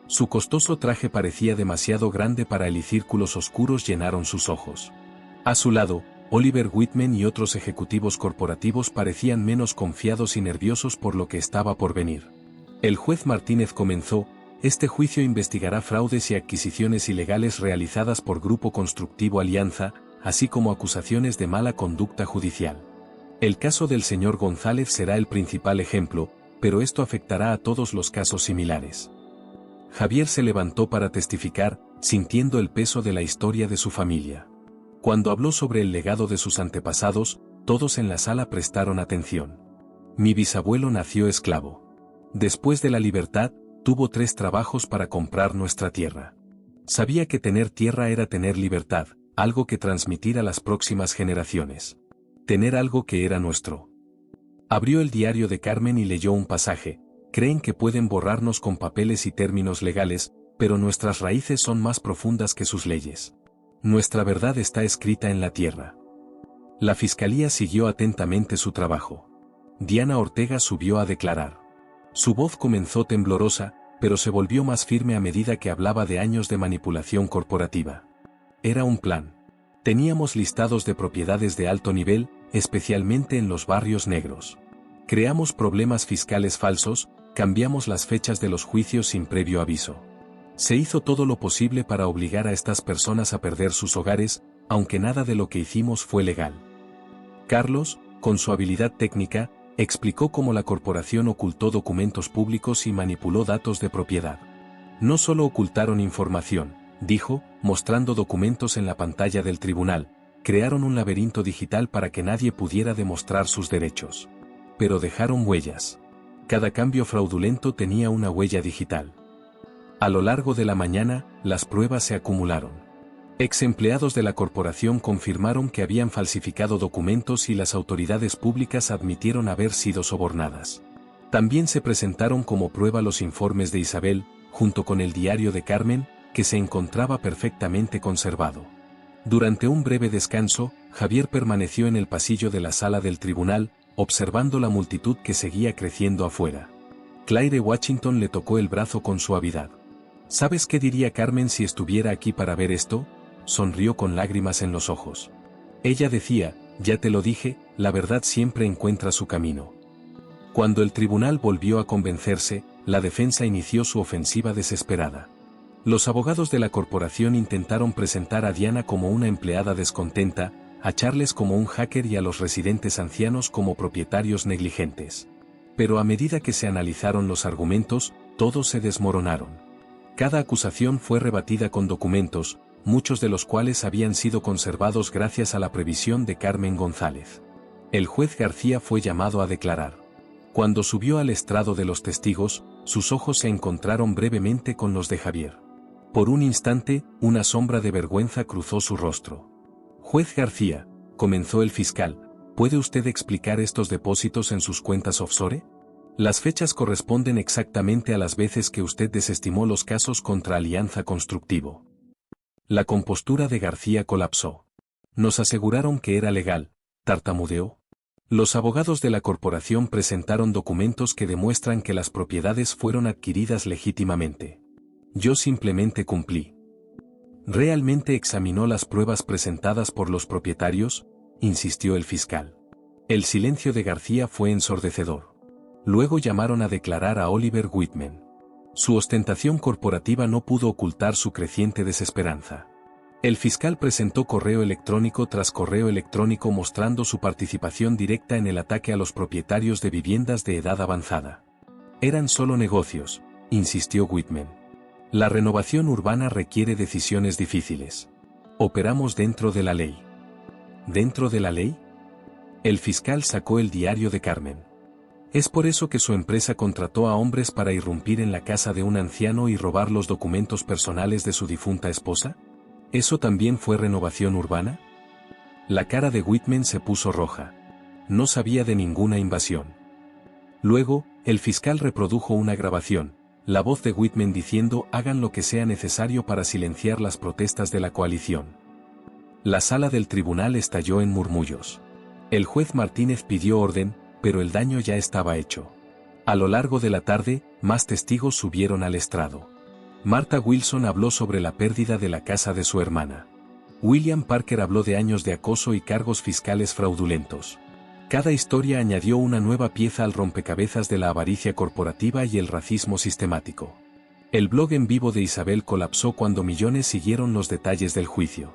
Su costoso traje parecía demasiado grande para él y círculos oscuros llenaron sus ojos. A su lado, Oliver Whitman y otros ejecutivos corporativos parecían menos confiados y nerviosos por lo que estaba por venir. El juez Martínez comenzó: «Este juicio investigará fraudes y adquisiciones ilegales realizadas por Grupo Constructivo Alianza, así como acusaciones de mala conducta judicial. El caso del señor González será el principal ejemplo, pero esto afectará a todos los casos similares». Javier se levantó para testificar, sintiendo el peso de la historia de su familia. Cuando habló sobre el legado de sus antepasados, todos en la sala prestaron atención. «Mi bisabuelo nació esclavo. Después de la libertad, tuvo 3 trabajos para comprar nuestra tierra. Sabía que tener tierra era tener libertad, algo que transmitir a las próximas generaciones. Tener algo que era nuestro». Abrió el diario de Carmen y leyó un pasaje: «Creen que pueden borrarnos con papeles y términos legales, pero nuestras raíces son más profundas que sus leyes. Nuestra verdad está escrita en la tierra». La fiscalía siguió atentamente su trabajo. Diana Ortega subió a declarar. Su voz comenzó temblorosa, pero se volvió más firme a medida que hablaba de años de manipulación corporativa. Era un plan. Teníamos listados de propiedades de alto nivel, especialmente en los barrios negros. Creamos problemas fiscales falsos, cambiamos las fechas de los juicios sin previo aviso. Se hizo todo lo posible para obligar a estas personas a perder sus hogares, aunque nada de lo que hicimos fue legal. Carlos, con su habilidad técnica, explicó cómo la corporación ocultó documentos públicos y manipuló datos de propiedad. «No solo ocultaron información», dijo, mostrando documentos en la pantalla del tribunal, «crearon un laberinto digital para que nadie pudiera demostrar sus derechos. pero dejaron huellas. Cada cambio fraudulento tenía una huella digital. A lo largo de la mañana, las pruebas se acumularon. Ex empleados de la corporación confirmaron que habían falsificado documentos y las autoridades públicas admitieron haber sido sobornadas. También se presentaron como prueba los informes de Isabel, junto con el diario de Carmen, que se encontraba perfectamente conservado. Durante un breve descanso, Javier permaneció en el pasillo de la sala del tribunal, observando la multitud que seguía creciendo afuera. Claire Washington le tocó el brazo con suavidad. ¿Sabes qué diría Carmen si estuviera aquí para ver esto? Sonrió con lágrimas en los ojos. Ella decía, ya te lo dije, la verdad siempre encuentra su camino. Cuando el tribunal volvió a convencerse, la defensa inició su ofensiva desesperada. Los abogados de la corporación intentaron presentar a Diana como una empleada descontenta, a Charles como un hacker y a los residentes ancianos como propietarios negligentes. Pero a medida que se analizaron los argumentos, todos se desmoronaron. Cada acusación fue rebatida con documentos, muchos de los cuales habían sido conservados gracias a la previsión de Carmen González. El juez García fue llamado a declarar. Cuando subió al estrado de los testigos, sus ojos se encontraron brevemente con los de Javier. Por un instante, una sombra de vergüenza cruzó su rostro. Juez García, comenzó el fiscal, ¿puede usted explicar estos depósitos en sus cuentas offshore? Las fechas corresponden exactamente a las veces que usted desestimó los casos contra Alianza Constructivo. La compostura de García colapsó. Nos aseguraron que era legal, tartamudeó. Los abogados de la corporación presentaron documentos que demuestran que las propiedades fueron adquiridas legítimamente. Yo simplemente cumplí. ¿Realmente examinó las pruebas presentadas por los propietarios?, insistió el fiscal. El silencio de García fue ensordecedor. Luego llamaron a declarar a Oliver Whitman. Su ostentación corporativa no pudo ocultar su creciente desesperanza. El fiscal presentó correo electrónico tras correo electrónico mostrando su participación directa en el ataque a los propietarios de viviendas de edad avanzada. Eran solo negocios, insistió Whitman. La renovación urbana requiere decisiones difíciles. Operamos dentro de la ley. ¿Dentro de la ley? El fiscal sacó el diario de Carmen. ¿Es por eso que su empresa contrató a hombres para irrumpir en la casa de un anciano y robar los documentos personales de su difunta esposa? ¿Eso también fue renovación urbana? La cara de Whitman se puso roja. No sabía de ninguna invasión. Luego, el fiscal reprodujo una grabación, la voz de Whitman diciendo hagan lo que sea necesario para silenciar las protestas de la coalición. La sala del tribunal estalló en murmullos. El juez Martínez pidió orden, pero el daño ya estaba hecho. A lo largo de la tarde, más testigos subieron al estrado. Martha Wilson habló sobre la pérdida de la casa de su hermana. William Parker habló de años de acoso y cargos fiscales fraudulentos. Cada historia añadió una nueva pieza al rompecabezas de la avaricia corporativa y el racismo sistemático. El blog en vivo de Isabel colapsó cuando millones siguieron los detalles del juicio.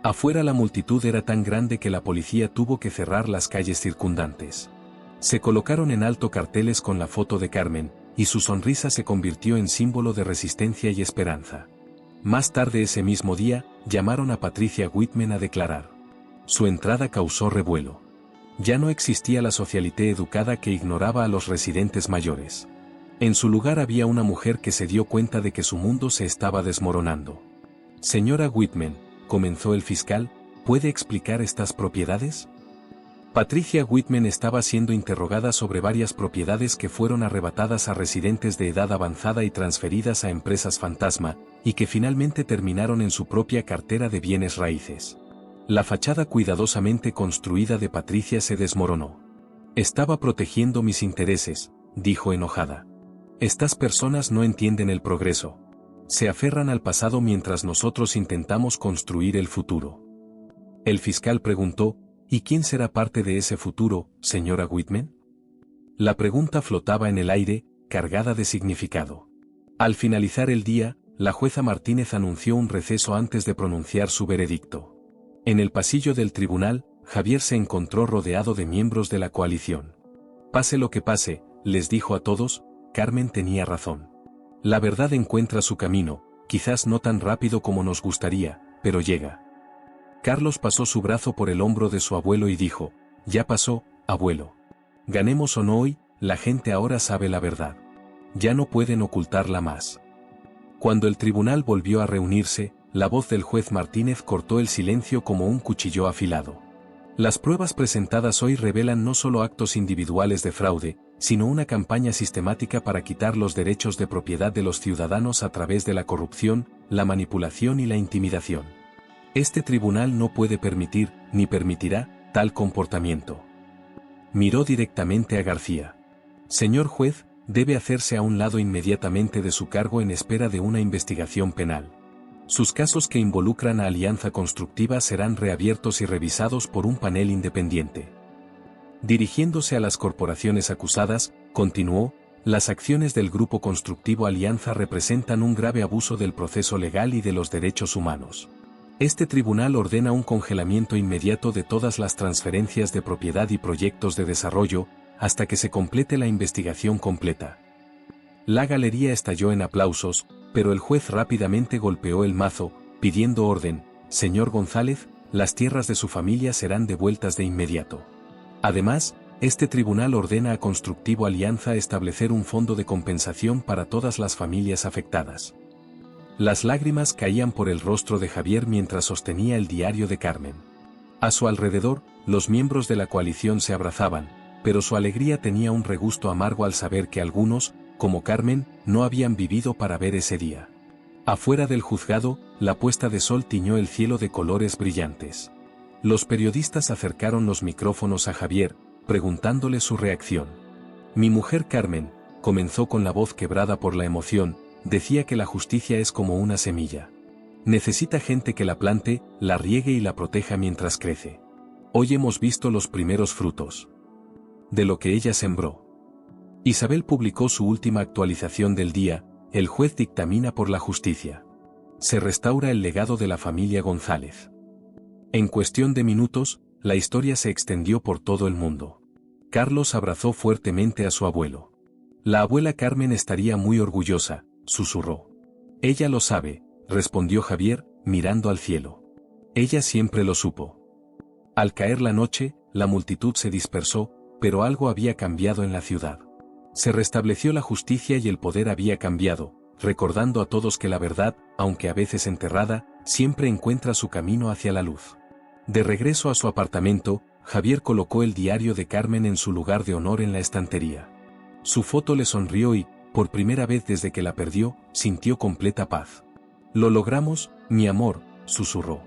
Afuera la multitud era tan grande que la policía tuvo que cerrar las calles circundantes. Se colocaron en alto carteles con la foto de Carmen, y su sonrisa se convirtió en símbolo de resistencia y esperanza. Más tarde ese mismo día, llamaron a Patricia Whitman a declarar. Su entrada causó revuelo. Ya no existía la socialité educada que ignoraba a los residentes mayores. En su lugar había una mujer que se dio cuenta de que su mundo se estaba desmoronando. Señora Whitman, comenzó el fiscal, ¿puede explicar estas propiedades? Patricia Whitman estaba siendo interrogada sobre varias propiedades que fueron arrebatadas a residentes de edad avanzada y transferidas a empresas fantasma, y que finalmente terminaron en su propia cartera de bienes raíces. La fachada cuidadosamente construida de Patricia se desmoronó. Estaba protegiendo mis intereses, dijo enojada. Estas personas no entienden el progreso. Se aferran al pasado mientras nosotros intentamos construir el futuro. El fiscal preguntó, ¿y quién será parte de ese futuro, señora Whitman? La pregunta flotaba en el aire, cargada de significado. Al finalizar el día, la jueza Martínez anunció un receso antes de pronunciar su veredicto. En el pasillo del tribunal, Javier se encontró rodeado de miembros de la coalición. Pase lo que pase, les dijo a todos, Carmen tenía razón. La verdad encuentra su camino, quizás no tan rápido como nos gustaría, pero llega. Carlos pasó su brazo por el hombro de su abuelo y dijo, ya pasó, abuelo. Ganemos o no hoy, la gente ahora sabe la verdad. Ya no pueden ocultarla más. Cuando el tribunal volvió a reunirse, la voz del juez Martínez cortó el silencio como un cuchillo afilado. Las pruebas presentadas hoy revelan no solo actos individuales de fraude, sino una campaña sistemática para quitar los derechos de propiedad de los ciudadanos a través de la corrupción, la manipulación y la intimidación. Este tribunal no puede permitir, ni permitirá, tal comportamiento. Miró directamente a García. Señor juez, debe hacerse a un lado inmediatamente de su cargo en espera de una investigación penal. Sus casos que involucran a Alianza Constructiva serán reabiertos y revisados por un panel independiente. Dirigiéndose a las corporaciones acusadas, continuó, las acciones del Grupo Constructivo Alianza representan un grave abuso del proceso legal y de los derechos humanos. Este tribunal ordena un congelamiento inmediato de todas las transferencias de propiedad y proyectos de desarrollo, hasta que se complete la investigación completa. La galería estalló en aplausos, pero el juez rápidamente golpeó el mazo, pidiendo orden: señor González, las tierras de su familia serán devueltas de inmediato. Además, este tribunal ordena a Constructivo Alianza establecer un fondo de compensación para todas las familias afectadas. Las lágrimas caían por el rostro de Javier mientras sostenía el diario de Carmen. A su alrededor, los miembros de la coalición se abrazaban, pero su alegría tenía un regusto amargo al saber que algunos, como Carmen, no habían vivido para ver ese día. Afuera del juzgado, la puesta de sol tiñó el cielo de colores brillantes. Los periodistas acercaron los micrófonos a Javier, preguntándole su reacción. Mi mujer Carmen, comenzó con la voz quebrada por la emoción, decía que la justicia es como una semilla. Necesita gente que la plante, la riegue y la proteja mientras crece. Hoy hemos visto los primeros frutos de lo que ella sembró. Isabel publicó su última actualización del día: el juez dictamina por la justicia. Se restaura el legado de la familia González. En cuestión de minutos, la historia se extendió por todo el mundo. Carlos abrazó fuertemente a su abuelo. La abuela Carmen estaría muy orgullosa, susurró. Ella lo sabe, respondió Javier, mirando al cielo. Ella siempre lo supo. Al caer la noche, la multitud se dispersó, pero algo había cambiado en la ciudad. Se restableció la justicia y el poder había cambiado, recordando a todos que la verdad, aunque a veces enterrada, siempre encuentra su camino hacia la luz. De regreso a su apartamento, Javier colocó el diario de Carmen en su lugar de honor en la estantería. Su foto le sonrió y, por primera vez desde que la perdió, sintió completa paz. Lo logramos, mi amor, susurró.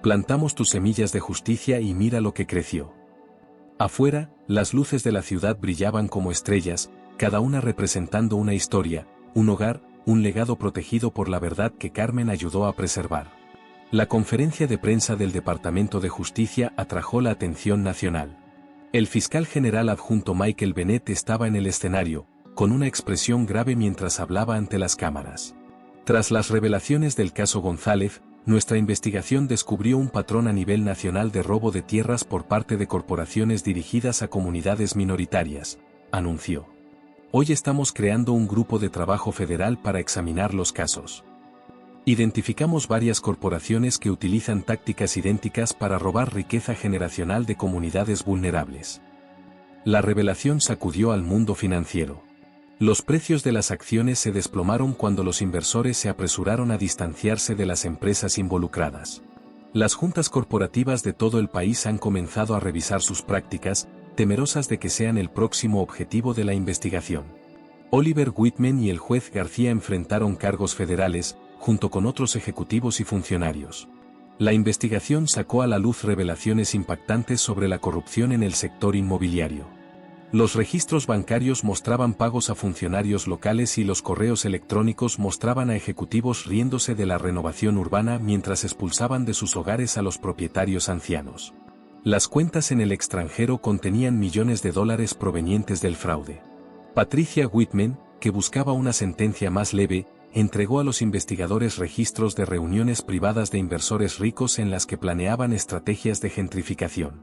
Plantamos tus semillas de justicia y mira lo que creció. Afuera, las luces de la ciudad brillaban como estrellas, cada una representando una historia, un hogar, un legado protegido por la verdad que Carmen ayudó a preservar. La conferencia de prensa del Departamento de Justicia atrajo la atención nacional. El fiscal general adjunto Michael Bennett estaba en el escenario, con una expresión grave mientras hablaba ante las cámaras. Tras las revelaciones del caso González, nuestra investigación descubrió un patrón a nivel nacional de robo de tierras por parte de corporaciones dirigidas a comunidades minoritarias, anunció. Hoy estamos creando un grupo de trabajo federal para examinar los casos. Identificamos varias corporaciones que utilizan tácticas idénticas para robar riqueza generacional de comunidades vulnerables. La revelación sacudió al mundo financiero. Los precios de las acciones se desplomaron cuando los inversores se apresuraron a distanciarse de las empresas involucradas. Las juntas corporativas de todo el país han comenzado a revisar sus prácticas, temerosas de que sean el próximo objetivo de la investigación. Oliver Whitman y el juez García enfrentaron cargos federales, junto con otros ejecutivos y funcionarios. La investigación sacó a la luz revelaciones impactantes sobre la corrupción en el sector inmobiliario. Los registros bancarios mostraban pagos a funcionarios locales y los correos electrónicos mostraban a ejecutivos riéndose de la renovación urbana mientras expulsaban de sus hogares a los propietarios ancianos. Las cuentas en el extranjero contenían millones de dólares provenientes del fraude. Patricia Whitman, que buscaba una sentencia más leve, entregó a los investigadores registros de reuniones privadas de inversores ricos en las que planeaban estrategias de gentrificación.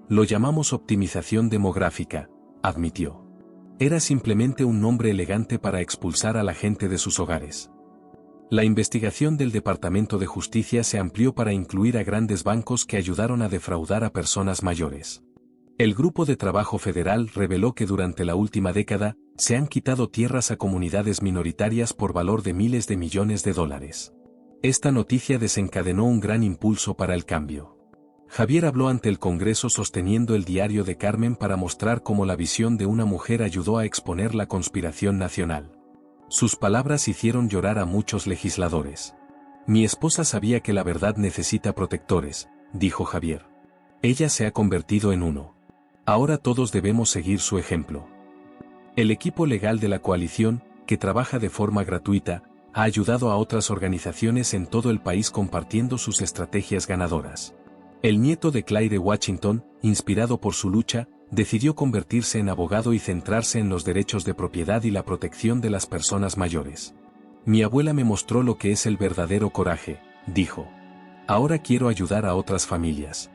Lo llamamos optimización demográfica, admitió. Era simplemente un nombre elegante para expulsar a la gente de sus hogares. La investigación del Departamento de Justicia se amplió para incluir a grandes bancos que ayudaron a defraudar a personas mayores. El Grupo de Trabajo Federal reveló que durante la última década, se han quitado tierras a comunidades minoritarias por valor de miles de millones de dólares. Esta noticia desencadenó un gran impulso para el cambio. Javier habló ante el Congreso sosteniendo el diario de Carmen para mostrar cómo la visión de una mujer ayudó a exponer la conspiración nacional. Sus palabras hicieron llorar a muchos legisladores. Mi esposa sabía que la verdad necesita protectores, dijo Javier. Ella se ha convertido en uno. Ahora todos debemos seguir su ejemplo. El equipo legal de la coalición, que trabaja de forma gratuita, ha ayudado a otras organizaciones en todo el país compartiendo sus estrategias ganadoras. El nieto de Claire Washington, inspirado por su lucha, decidió convertirse en abogado y centrarse en los derechos de propiedad y la protección de las personas mayores. Mi abuela me mostró lo que es el verdadero coraje, dijo. Ahora quiero ayudar a otras familias.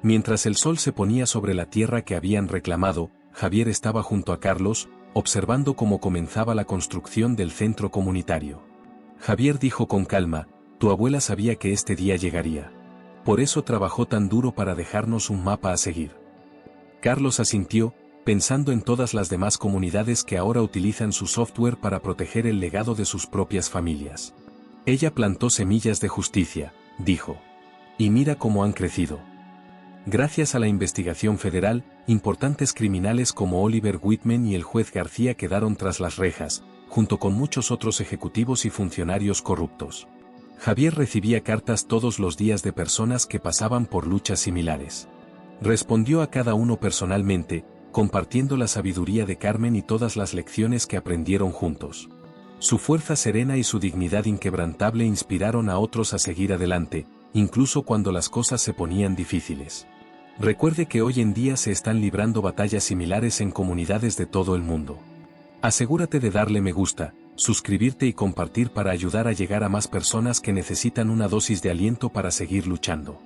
Mientras el sol se ponía sobre la tierra que habían reclamado, Javier estaba junto a Carlos, observando cómo comenzaba la construcción del centro comunitario. Javier dijo con calma, tu abuela sabía que este día llegaría. Por eso trabajó tan duro para dejarnos un mapa a seguir. Carlos asintió, pensando en todas las demás comunidades que ahora utilizan su software para proteger el legado de sus propias familias. Ella plantó semillas de justicia, dijo. Y mira cómo han crecido. Gracias a la investigación federal, importantes criminales como Oliver Whitman y el juez García quedaron tras las rejas, junto con muchos otros ejecutivos y funcionarios corruptos. Javier recibía cartas todos los días de personas que pasaban por luchas similares. Respondió a cada uno personalmente, compartiendo la sabiduría de Carmen y todas las lecciones que aprendieron juntos. Su fuerza serena y su dignidad inquebrantable inspiraron a otros a seguir adelante, incluso cuando las cosas se ponían difíciles. Recuerde que hoy en día se están librando batallas similares en comunidades de todo el mundo. Asegúrate de darle me gusta, suscribirte y compartir para ayudar a llegar a más personas que necesitan una dosis de aliento para seguir luchando.